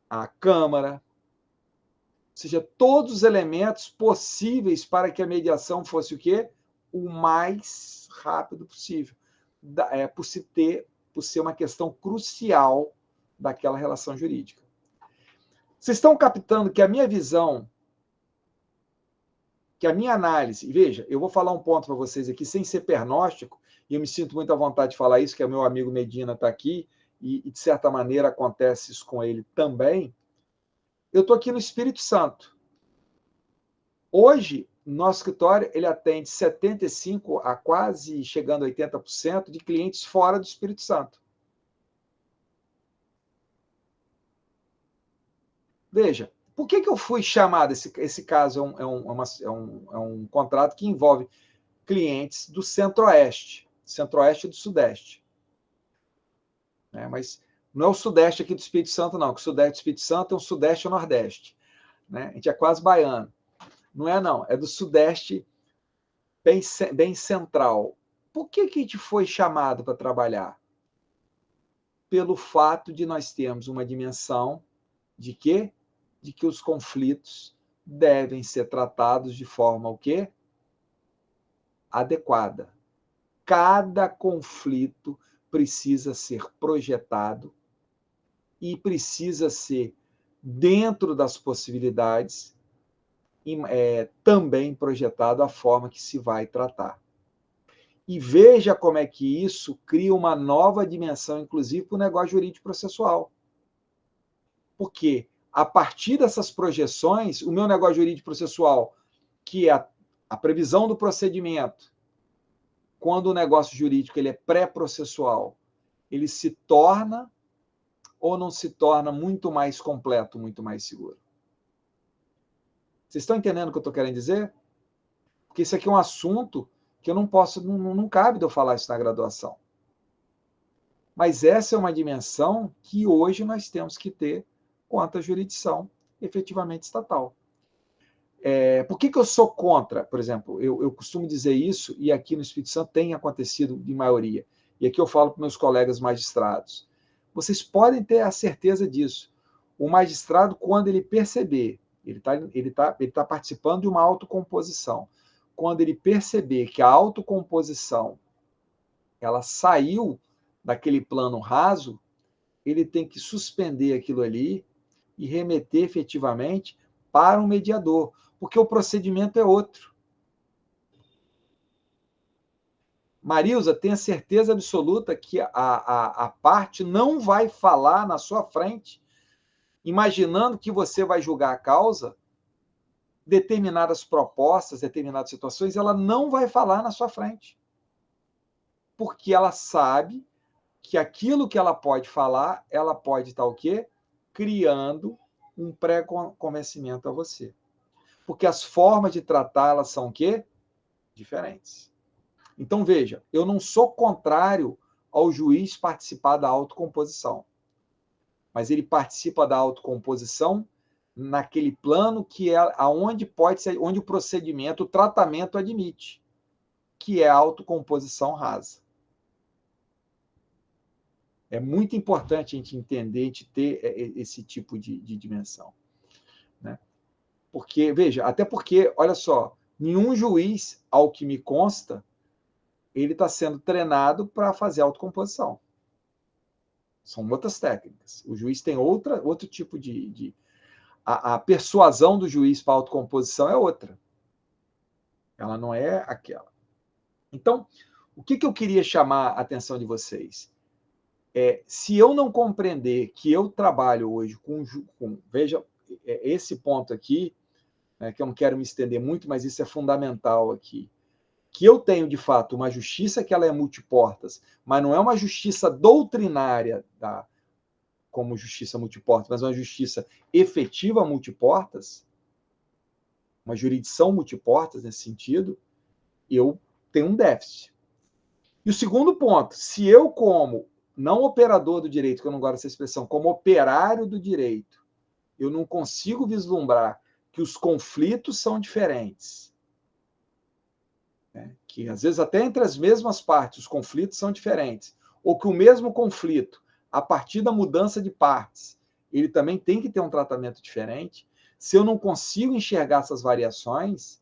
A Câmara. Ou seja, todos os elementos possíveis para que a mediação fosse o quê? O mais rápido possível. Por ser uma questão crucial daquela relação jurídica. Vocês estão captando que a minha visão, que a minha análise, e veja, eu vou falar um ponto para vocês aqui, sem ser pernóstico, e eu me sinto muito à vontade de falar isso, que o meu amigo Medina está aqui, e de certa maneira acontece isso com ele também. Eu estou aqui no Espírito Santo. Hoje, nosso escritório ele atende 75% a quase chegando a 80% de clientes fora do Espírito Santo. Veja, por que eu fui chamado? Esse caso é um contrato que envolve clientes do Centro-Oeste e do Sudeste. Mas não é o Sudeste aqui do Espírito Santo, não, que o Sudeste do Espírito Santo é o Sudeste e o Nordeste. A gente é quase baiano. Não é, não. É do Sudeste bem central. Por que a gente foi chamado para trabalhar? Pelo fato de nós termos uma dimensão de quê? De que os conflitos devem ser tratados de forma o quê? Adequada. Cada conflito precisa ser projetado e precisa ser dentro das possibilidades também projetado a forma que se vai tratar. E veja como é que isso cria uma nova dimensão, inclusive, para o negócio jurídico processual. Porque, a partir dessas projeções, o meu negócio jurídico processual, que é a previsão do procedimento, quando o negócio jurídico ele é pré-processual, ele se torna ou não se torna muito mais completo, muito mais seguro? Vocês estão entendendo o que eu estou querendo dizer? Porque isso aqui é um assunto que eu não posso, não cabe de eu falar isso na graduação. Mas essa é uma dimensão que hoje nós temos que ter quanto à jurisdição efetivamente estatal. Por que eu sou contra? Por exemplo, eu costumo dizer isso, e aqui no Espírito Santo tem acontecido de maioria. E aqui eu falo para meus colegas magistrados. Vocês podem ter a certeza disso. O magistrado, quando ele perceber, ele tá participando de uma autocomposição. Quando ele perceber que a autocomposição ela saiu daquele plano raso, ele tem que suspender aquilo ali e remeter efetivamente para um mediador, porque o procedimento é outro. Marilza, tenha certeza absoluta que a parte não vai falar na sua frente, imaginando que você vai julgar a causa, determinadas propostas, determinadas situações, ela não vai falar na sua frente. Porque ela sabe que aquilo que ela pode falar, ela pode estar o quê? Criando um pré-convencimento a você. Porque as formas de tratar, elas são o quê? Diferentes. Então, veja, eu não sou contrário ao juiz participar da autocomposição. Mas ele participa da autocomposição naquele plano que é aonde pode ser, onde o procedimento, o tratamento admite, que é a autocomposição rasa. É muito importante a gente entender, a gente ter esse tipo de dimensão. Né? Porque, veja, até porque, olha só, nenhum juiz, ao que me consta, ele está sendo treinado para fazer autocomposição. São outras técnicas. O juiz tem outro tipo de... A persuasão do juiz para a autocomposição é outra. Ela não é aquela. Então, o que eu queria chamar a atenção de vocês? Se eu não compreender que eu trabalho hoje com veja, esse ponto aqui, né, que eu não quero me estender muito, mas isso é fundamental aqui, que eu tenho, de fato, uma justiça que ela é multiportas, mas não é uma justiça doutrinária como justiça multiportas, mas uma justiça efetiva multiportas, uma jurisdição multiportas nesse sentido, eu tenho um déficit. E o segundo ponto, se eu como não operador do direito, que eu não gosto dessa expressão, como operário do direito, eu não consigo vislumbrar que os conflitos são diferentes. Né? Que, às vezes, até entre as mesmas partes, os conflitos são diferentes. Ou que o mesmo conflito, a partir da mudança de partes, ele também tem que ter um tratamento diferente. Se eu não consigo enxergar essas variações,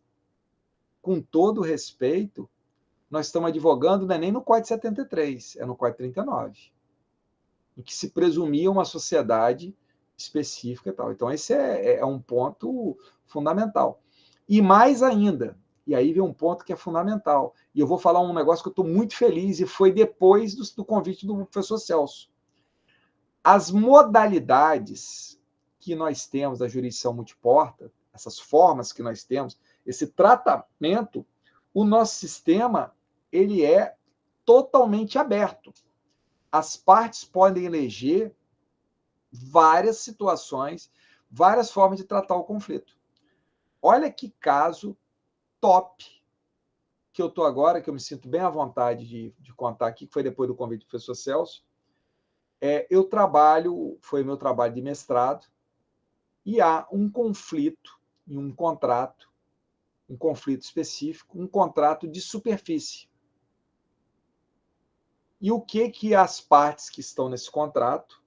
com todo respeito, nós estamos advogando não é nem no Código 73, é no Código 39, em que se presumia uma sociedade específica e tal. Então, esse é um ponto fundamental. E mais ainda, e aí vem um ponto que é fundamental, e eu vou falar um negócio que eu estou muito feliz, e foi depois do convite do professor Celso. As modalidades que nós temos da jurisdição multiporta, essas formas que nós temos, esse tratamento, o nosso sistema ele é totalmente aberto. As partes podem eleger várias situações, várias formas de tratar o conflito. Olha que caso top que eu estou agora, que eu me sinto bem à vontade de contar aqui, que foi depois do convite do professor Celso. Eu trabalho, foi meu trabalho de mestrado, e há um conflito em um contrato, um conflito específico, um contrato de superfície. E o que as partes que estão nesse contrato,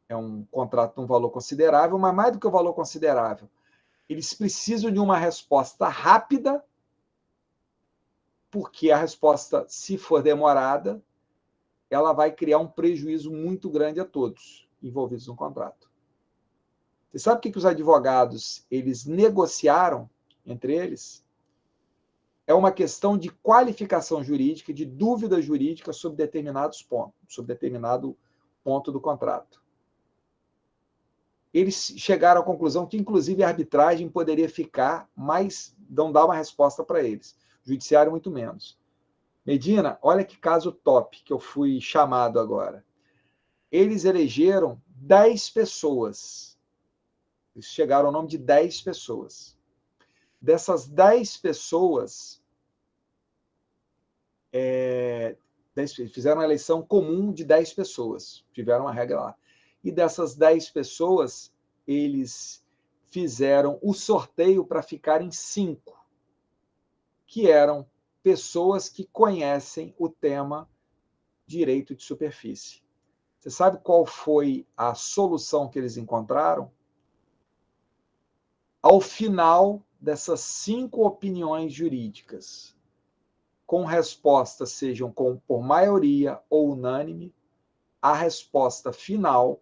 é um contrato de um valor considerável, mas mais do que o valor considerável, eles precisam de uma resposta rápida, porque a resposta, se for demorada, ela vai criar um prejuízo muito grande a todos envolvidos no contrato. Você sabe o que os advogados eles negociaram entre eles? É uma questão de qualificação jurídica, de dúvida jurídica sobre determinados pontos, sobre determinado ponto do contrato. Eles chegaram à conclusão que, inclusive, a arbitragem poderia ficar, mas não dar uma resposta para eles. O judiciário, muito menos. Medina, olha que caso top que eu fui chamado agora. Eles elegeram 10 pessoas. Eles chegaram ao nome de 10 pessoas. Dessas 10 pessoas, fizeram uma eleição comum de 10 pessoas. Tiveram uma regra lá. E dessas 10 pessoas, eles fizeram o sorteio para ficarem 5, que eram pessoas que conhecem o tema direito de superfície. Você sabe qual foi a solução que eles encontraram? Ao final dessas 5 opiniões jurídicas, com respostas sejam por maioria ou unânime, a resposta final,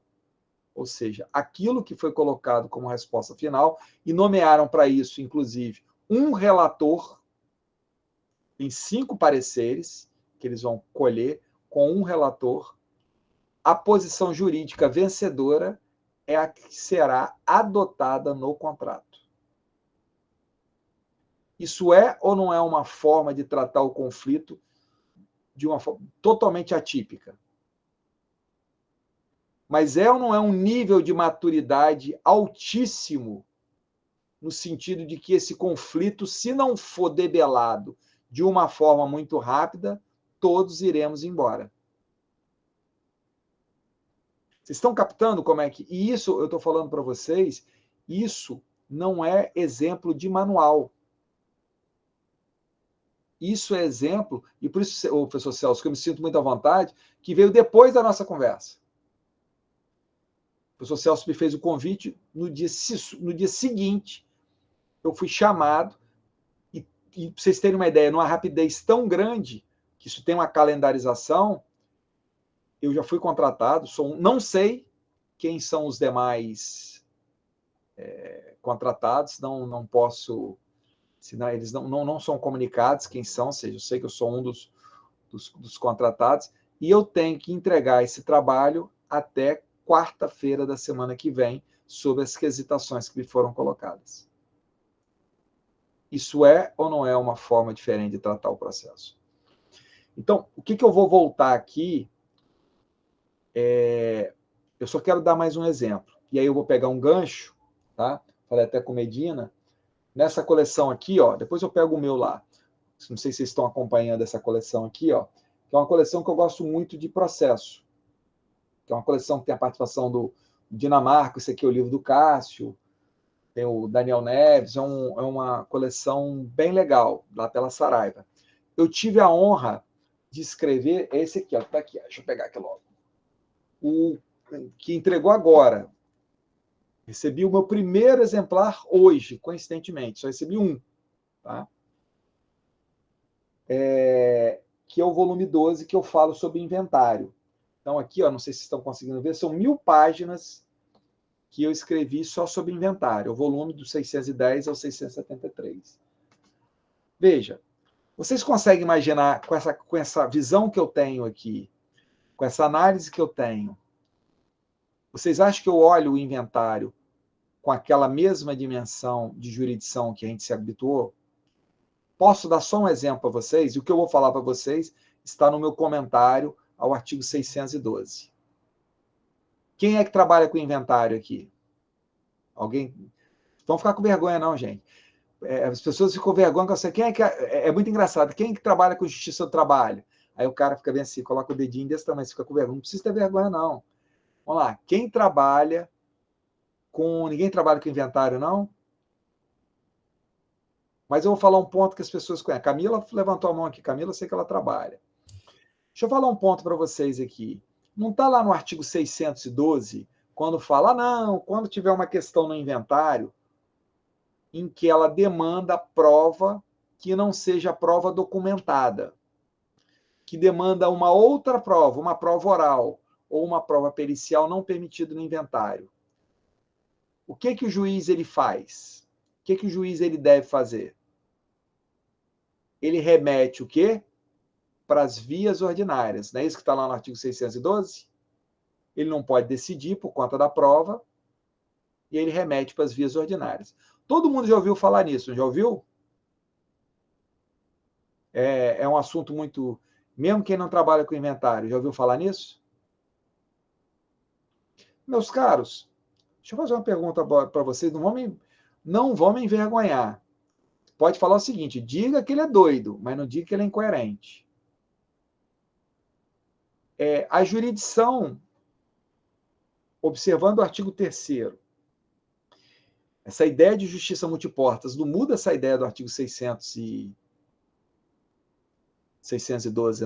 ou seja, aquilo que foi colocado como resposta final, e nomearam para isso, inclusive, um relator, em 5 pareceres, que eles vão colher com um relator, a posição jurídica vencedora é a que será adotada no contrato. Isso é ou não é uma forma de tratar o conflito de uma forma totalmente atípica? Mas é ou não é um nível de maturidade altíssimo, no sentido de que esse conflito, se não for debelado de uma forma muito rápida, todos iremos embora. Vocês estão captando como é que... E isso, eu estou falando para vocês, isso não é exemplo de manual. Isso é exemplo, e por isso, o professor Celso, que eu me sinto muito à vontade, que veio depois da nossa conversa. O professor Celso me fez o convite, no dia seguinte, eu fui chamado, e para vocês terem uma ideia, numa rapidez tão grande, que isso tem uma calendarização, eu já fui contratado, não sei quem são os demais contratados, não posso, senão eles não são comunicados quem são, ou seja, eu sei que eu sou um dos contratados, e eu tenho que entregar esse trabalho até quarta-feira da semana que vem, sobre as quesitações que me foram colocadas. Isso é ou não é uma forma diferente de tratar o processo? Então, o que eu vou voltar aqui, eu só quero dar mais um exemplo, e aí eu vou pegar um gancho, tá? Falei até com Medina, nessa coleção aqui, ó, depois eu pego o meu lá, não sei se vocês estão acompanhando essa coleção aqui, ó, que é uma coleção que eu gosto muito de processo, que é uma coleção que tem a participação do Dinamarca, esse aqui é o livro do Cássio, tem o Daniel Neves, é uma coleção bem legal, lá pela Saraiva. Eu tive a honra de escrever esse aqui, ó, tá aqui, ó, deixa eu pegar aqui logo. O que entregou agora. Recebi o meu primeiro exemplar hoje, coincidentemente, só recebi um, tá? Que é o volume 12, que eu falo sobre inventário. Então, aqui, ó, não sei se estão conseguindo ver, são 1000 páginas que eu escrevi só sobre inventário, o volume do 610 ao 673. Veja, vocês conseguem imaginar, com essa visão que eu tenho aqui, com essa análise que eu tenho, vocês acham que eu olho o inventário com aquela mesma dimensão de jurisdição que a gente se habituou? Posso dar só um exemplo para vocês? E o que eu vou falar para vocês está no meu comentário ao artigo 612. Quem é que trabalha com inventário aqui? Alguém? Não ficar com vergonha, não, gente. As pessoas ficam com vergonha quando você... É muito engraçado. Quem é que trabalha com justiça do trabalho? Aí o cara fica bem assim, coloca o dedinho desse tamanho, fica com vergonha. Não precisa ter vergonha, não. Vamos lá. Quem trabalha com... Ninguém trabalha com inventário, não? Mas eu vou falar um ponto que as pessoas conhecem. Camila levantou a mão aqui. Camila, eu sei que ela trabalha. Deixa eu falar um ponto para vocês aqui. Não está lá no artigo 612, quando fala, não, quando tiver uma questão no inventário em que ela demanda prova que não seja prova documentada, que demanda uma outra prova, uma prova oral ou uma prova pericial não permitida no inventário. O que o juiz ele faz? O que o juiz ele deve fazer? Ele remete o quê? Para as vias ordinárias. Não é isso que está lá no artigo 612? Ele não pode decidir por conta da prova e ele remete para as vias ordinárias. Todo mundo já ouviu falar nisso, já ouviu? É um assunto muito... Mesmo quem não trabalha com inventário, já ouviu falar nisso? Meus caros, deixa eu fazer uma pergunta para vocês, não vão me envergonhar. Pode falar o seguinte, diga que ele é doido, mas não diga que ele é incoerente. A jurisdição, observando o artigo 3º, essa ideia de justiça multiportas, não muda essa ideia do artigo 612,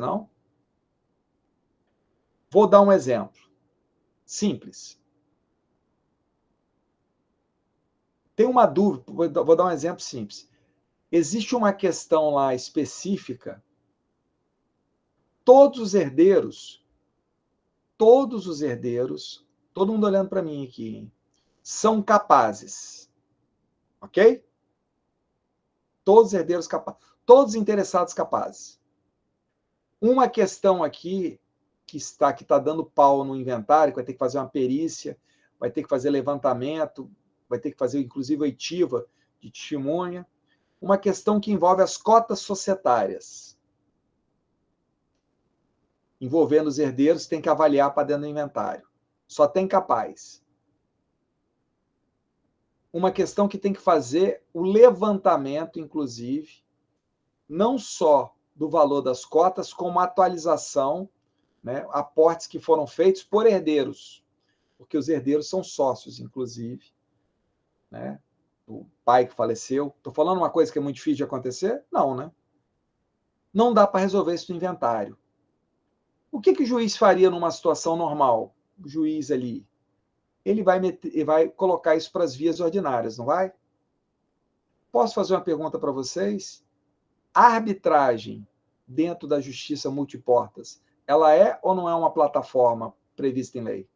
não? Vou dar um exemplo. Simples. Tem uma dúvida, vou dar um exemplo simples. Existe uma questão lá específica, todos os herdeiros, todo mundo olhando para mim aqui, hein, são capazes. Ok? Todos os herdeiros capazes. Todos os interessados capazes. Uma questão aqui que está dando pau no inventário, que vai ter que fazer uma perícia, vai ter que fazer levantamento, vai ter que fazer, inclusive, oitiva de testemunha. Uma questão que envolve as cotas societárias. Envolvendo os herdeiros, tem que avaliar para dentro do inventário. Só tem capaz. Uma questão que tem que fazer o levantamento, inclusive, não só do valor das cotas, como a atualização, né, aportes que foram feitos por herdeiros, porque os herdeiros são sócios, inclusive, né, o pai que faleceu. Estou falando uma coisa que é muito difícil de acontecer? Não, né? Não dá para resolver isso no inventário. O que o juiz faria numa situação normal? O juiz ali, ele vai colocar isso para as vias ordinárias, não vai? Posso fazer uma pergunta para vocês? A arbitragem dentro da justiça multiportas, ela é ou não é uma plataforma prevista em lei?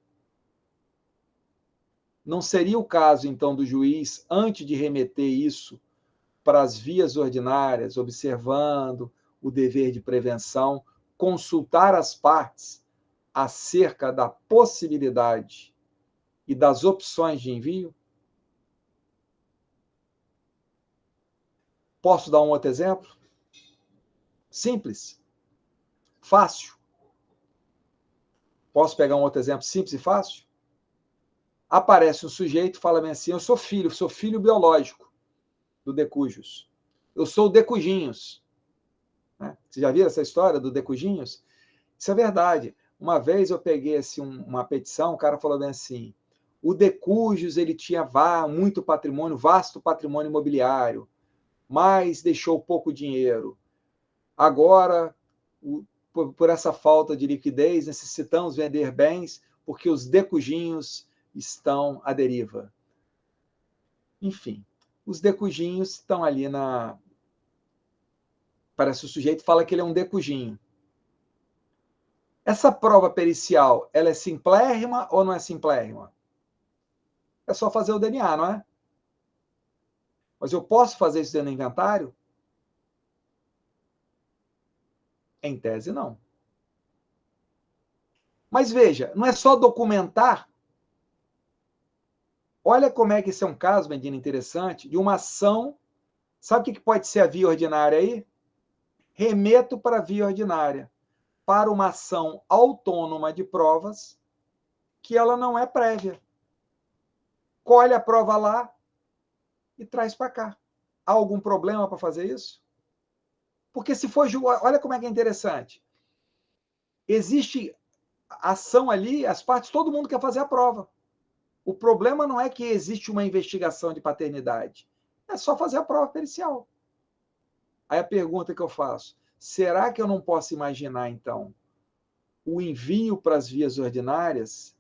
Não seria o caso, então, do juiz, antes de remeter isso para as vias ordinárias, observando o dever de prevenção, consultar as partes acerca da possibilidade e das opções de envio? Posso dar um outro exemplo? Simples. Fácil. Posso pegar um outro exemplo simples e fácil? Aparece um sujeito e fala assim, eu sou filho biológico do Decujus. Eu sou o Decujinhos. Você já viu essa história do Decujinhos? Isso é verdade. Uma vez eu peguei assim, uma petição, o cara falou bem assim, o Decujus ele tinha muito patrimônio, vasto patrimônio imobiliário, mas deixou pouco dinheiro. Agora, por essa falta de liquidez, necessitamos vender bens porque os decujinhos estão à deriva. Enfim, os decujinhos estão ali na... Parece que o sujeito fala que ele é um decujinho. Essa prova pericial, ela é simplérrima ou não é simplérrima? É só fazer o DNA, não é? Mas eu posso fazer isso dentro do inventário? Em tese, não. Mas veja, não é só documentar. Olha como é que esse é um caso, Medina, interessante, de uma ação. Sabe o que pode ser a via ordinária aí? Remeto para a via ordinária, para uma ação autônoma de provas que ela não é prévia. Colhe a prova lá e traz para cá. Há algum problema para fazer isso? Porque se for... Olha como é que é interessante. Existe ação ali, as partes, todo mundo quer fazer a prova. O problema não é que existe uma investigação de paternidade. É só fazer a prova pericial. Aí a pergunta que eu faço, será que eu não posso imaginar, então, o envio para as vias ordinárias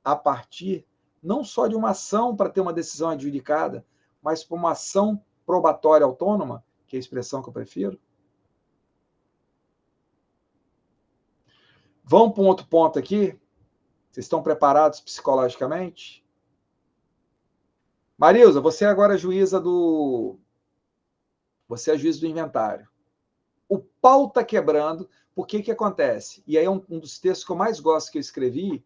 a partir não só de uma ação para ter uma decisão adjudicada, mas para uma ação probatória autônoma, que é a expressão que eu prefiro? Vamos para um outro ponto aqui? Vocês estão preparados psicologicamente? Marilza, você agora é juíza do... Você é juiz do inventário. O pau está quebrando, por que acontece? E aí é um dos textos que eu mais gosto que eu escrevi,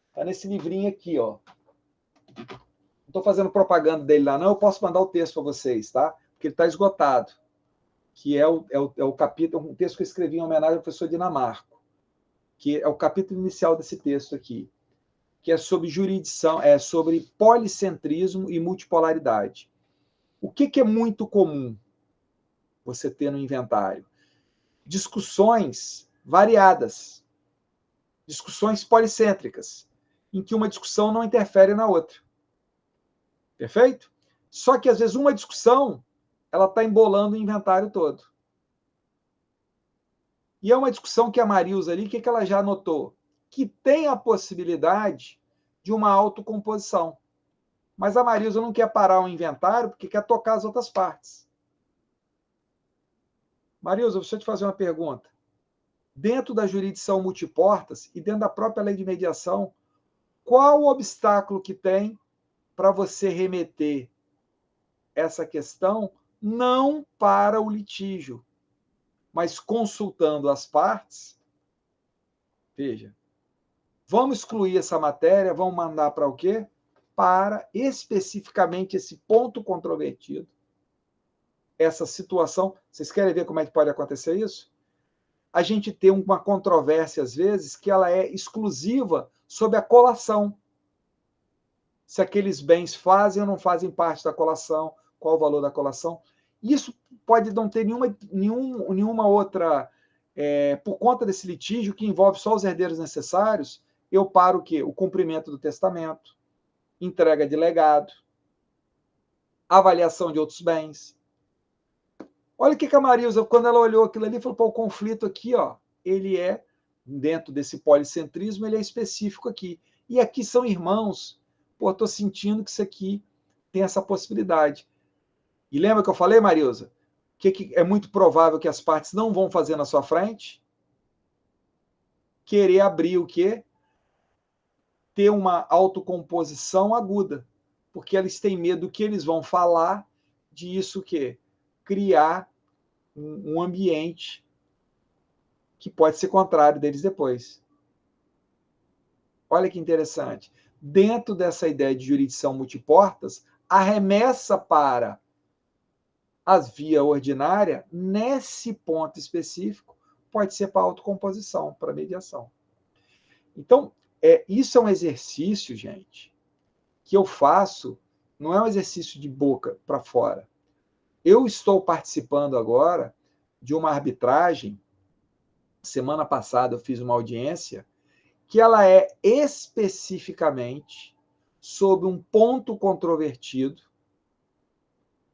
está nesse livrinho aqui, ó. Não estou fazendo propaganda dele lá, não, eu posso mandar o texto para vocês, tá? Porque ele está esgotado. Que é o capítulo, um texto que eu escrevi em homenagem ao professor Dinamarco, que é o capítulo inicial desse texto aqui, que é sobre jurisdição, é sobre policentrismo e multipolaridade. O que é muito comum você ter no inventário? Discussões variadas, discussões policêntricas, em que uma discussão não interfere na outra. Perfeito? Só que, às vezes, uma discussão ela está embolando o inventário todo. E é uma discussão que a Marilza ali, o que ela já notou? Que tem a possibilidade de uma autocomposição. Mas a Marilza não quer parar o inventário porque quer tocar as outras partes. Marilza, deixa eu te fazer uma pergunta. Dentro da jurisdição multiportas e dentro da própria lei de mediação, qual o obstáculo que tem para você remeter essa questão não para o litígio, mas consultando as partes? Veja, vamos excluir essa matéria, vamos mandar para o quê? Para especificamente esse ponto controvertido, essa situação. Vocês querem ver como é que pode acontecer isso? A gente tem uma controvérsia, às vezes, que ela é exclusiva sobre a colação. Se aqueles bens fazem ou não fazem parte da colação, qual o valor da colação. Isso pode não ter nenhuma outra... por conta desse litígio, que envolve só os herdeiros necessários, eu paro o quê? O cumprimento do testamento, entrega de legado, avaliação de outros bens. Olha o que a Marilza, quando ela olhou aquilo ali, falou, pô, o conflito aqui, ó, ele é, dentro desse policentrismo, ele é específico aqui. E aqui são irmãos. Pô, estou sentindo que isso aqui tem essa possibilidade. E lembra que eu falei, Marilza? Que é muito provável que as partes não vão fazer na sua frente? Querer abrir o quê? Ter uma autocomposição aguda. Porque eles têm medo que eles vão falar de isso o quê? Criar um ambiente que pode ser contrário deles depois. Olha que interessante. Dentro dessa ideia de jurisdição multiportas, a remessa para as via ordinária, nesse ponto específico, pode ser para autocomposição, para mediação. Então, isso é um exercício, gente, que eu faço, não é um exercício de boca para fora. Eu estou participando agora de uma arbitragem. Semana passada eu fiz uma audiência que ela é especificamente sobre um ponto controvertido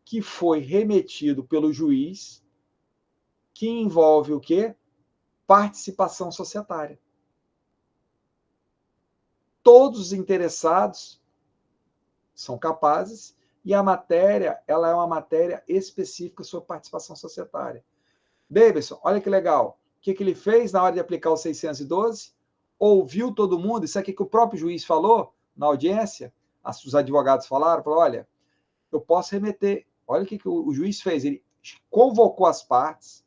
que foi remetido pelo juiz, que envolve o quê? Participação societária. Todos os interessados são capazes, e a matéria, ela é uma matéria específica sobre participação societária. Davidson, olha que legal. O que ele fez na hora de aplicar o 612? Ouviu todo mundo, isso aqui que o próprio juiz falou na audiência, os advogados falaram, olha, eu posso remeter. Olha o que o juiz fez, ele convocou as partes,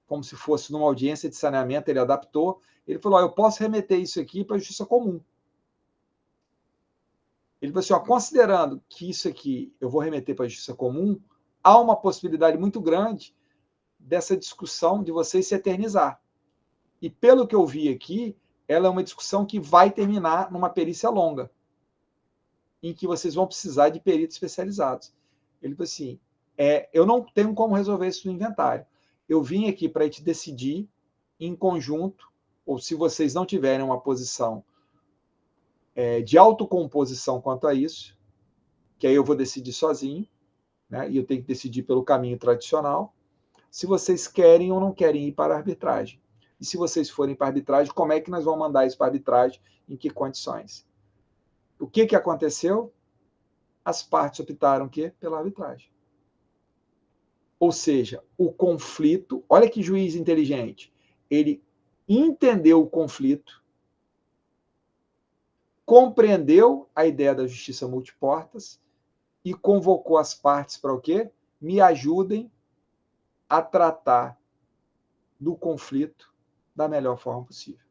como se fosse numa audiência de saneamento, ele adaptou, ele falou, eu posso remeter isso aqui para a justiça comum. Ele falou assim, considerando que isso aqui eu vou remeter para a justiça comum, há uma possibilidade muito grande dessa discussão de vocês se eternizar. E pelo que eu vi aqui, ela é uma discussão que vai terminar numa perícia longa, em que vocês vão precisar de peritos especializados. Ele falou assim, eu não tenho como resolver isso no inventário. Eu vim aqui para te decidir em conjunto, ou se vocês não tiverem uma posição de autocomposição quanto a isso, que aí eu vou decidir sozinho, né, e eu tenho que decidir pelo caminho tradicional, se vocês querem ou não querem ir para a arbitragem. E se vocês forem para a arbitragem, como é que nós vamos mandar isso para a arbitragem, em que condições? O que aconteceu? As partes optaram pela arbitragem. Ou seja, o conflito, olha que juiz inteligente, ele entendeu o conflito, compreendeu a ideia da justiça multiportas e convocou as partes para o quê? Me ajudem a tratar do conflito da melhor forma possível.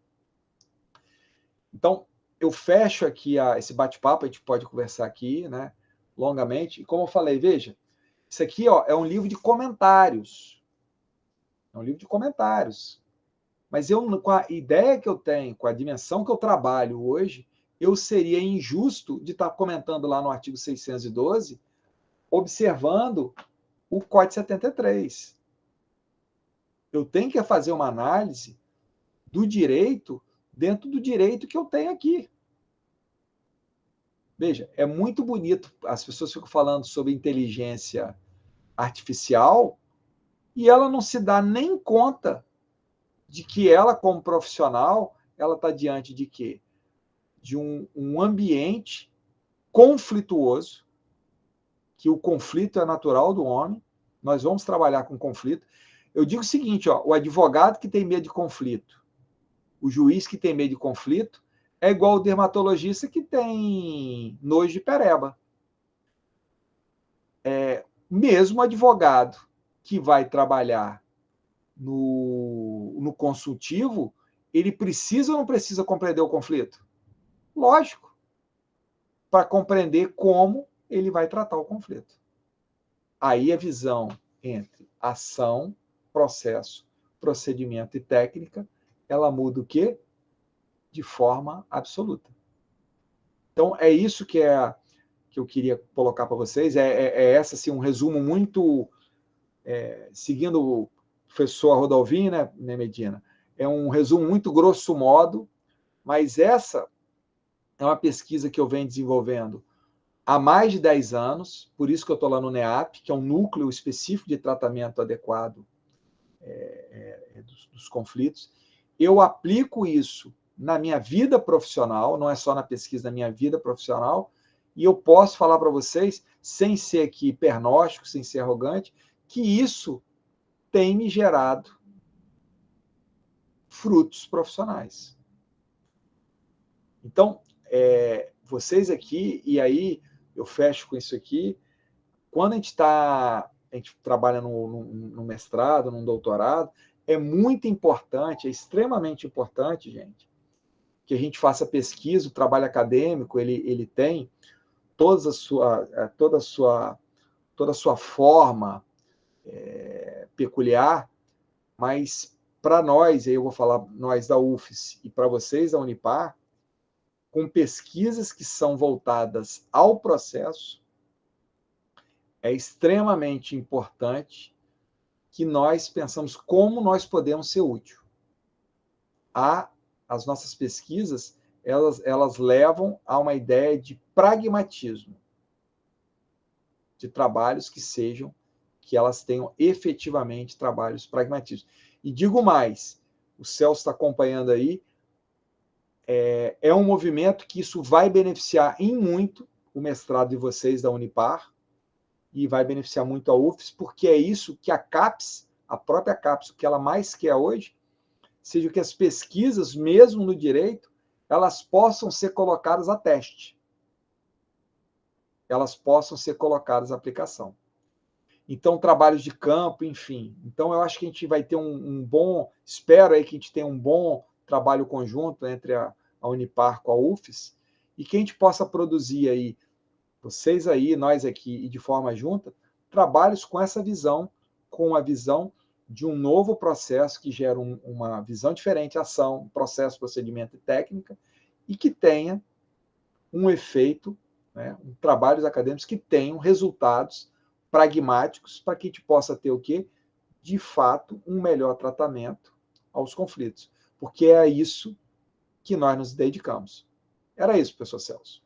Então, eu fecho aqui esse bate-papo, a gente pode conversar aqui, né, longamente. E como eu falei, veja, isso aqui é um livro de comentários. É um livro de comentários. Mas eu, com a ideia que eu tenho, com a dimensão que eu trabalho hoje, eu seria injusto de estar comentando lá no artigo 612, observando o Código 73. Eu tenho que fazer uma análise do direito dentro do direito que eu tenho aqui. Veja, é muito bonito, as pessoas ficam falando sobre inteligência artificial e ela não se dá nem conta de que ela, como profissional, ela está diante de quê? De um ambiente conflituoso, que o conflito é natural do homem, nós vamos trabalhar com conflito. Eu digo o seguinte, o advogado que tem medo de conflito, o juiz que tem medo de conflito, é igual o dermatologista que tem nojo de pereba. Mesmo advogado que vai trabalhar no consultivo, ele precisa ou não precisa compreender o conflito? Lógico, para compreender como ele vai tratar o conflito. Aí a visão entre ação, processo, procedimento e técnica, ela muda o quê? De forma absoluta. Então, é isso que eu queria colocar para vocês. Essa, assim, um resumo muito... seguindo o professor Rodolvinho, né, Medina? É um resumo muito grosso modo, mas essa é uma pesquisa que eu venho desenvolvendo há mais de 10 anos, por isso que eu estou lá no NEAP, que é um núcleo específico de tratamento adequado dos conflitos. Eu aplico isso na minha vida profissional, não é só na pesquisa, na minha vida profissional, e eu posso falar para vocês, sem ser aqui hipernóstico, sem ser arrogante, que isso tem me gerado frutos profissionais. Então, vocês aqui, e aí eu fecho com isso aqui, quando a gente trabalha no mestrado, no doutorado, é muito importante, é extremamente importante, gente, que a gente faça pesquisa, o trabalho acadêmico, ele tem toda a sua forma peculiar, mas para nós, aí eu vou falar nós da UFES e para vocês da Unipar, com pesquisas que são voltadas ao processo, é extremamente importante que nós pensamos como nós podemos ser útil. As nossas pesquisas, elas levam a uma ideia de pragmatismo, de trabalhos que elas tenham efetivamente trabalhos pragmatistas. E digo mais, o Celso está acompanhando aí, é um movimento que isso vai beneficiar em muito o mestrado de vocês da Unipar, e vai beneficiar muito a UFES, porque é isso que a CAPES, a própria CAPES, o que ela mais quer hoje, seja que as pesquisas, mesmo no direito, elas possam ser colocadas a teste. Elas possam ser colocadas à aplicação. Então, trabalhos de campo, enfim. Então, eu acho que a gente vai ter espero aí que a gente tenha um bom trabalho conjunto entre a Unipar com a UFES, e que a gente possa produzir aí, vocês aí, nós aqui, e de forma junta, trabalhos com essa visão, com a visão de um novo processo que gera uma visão diferente, ação, processo, procedimento e técnica, e que tenha um efeito, né, trabalhos acadêmicos que tenham resultados pragmáticos para que a gente possa ter o quê? De fato, um melhor tratamento aos conflitos. Porque é a isso que nós nos dedicamos. Era isso, professor Celso.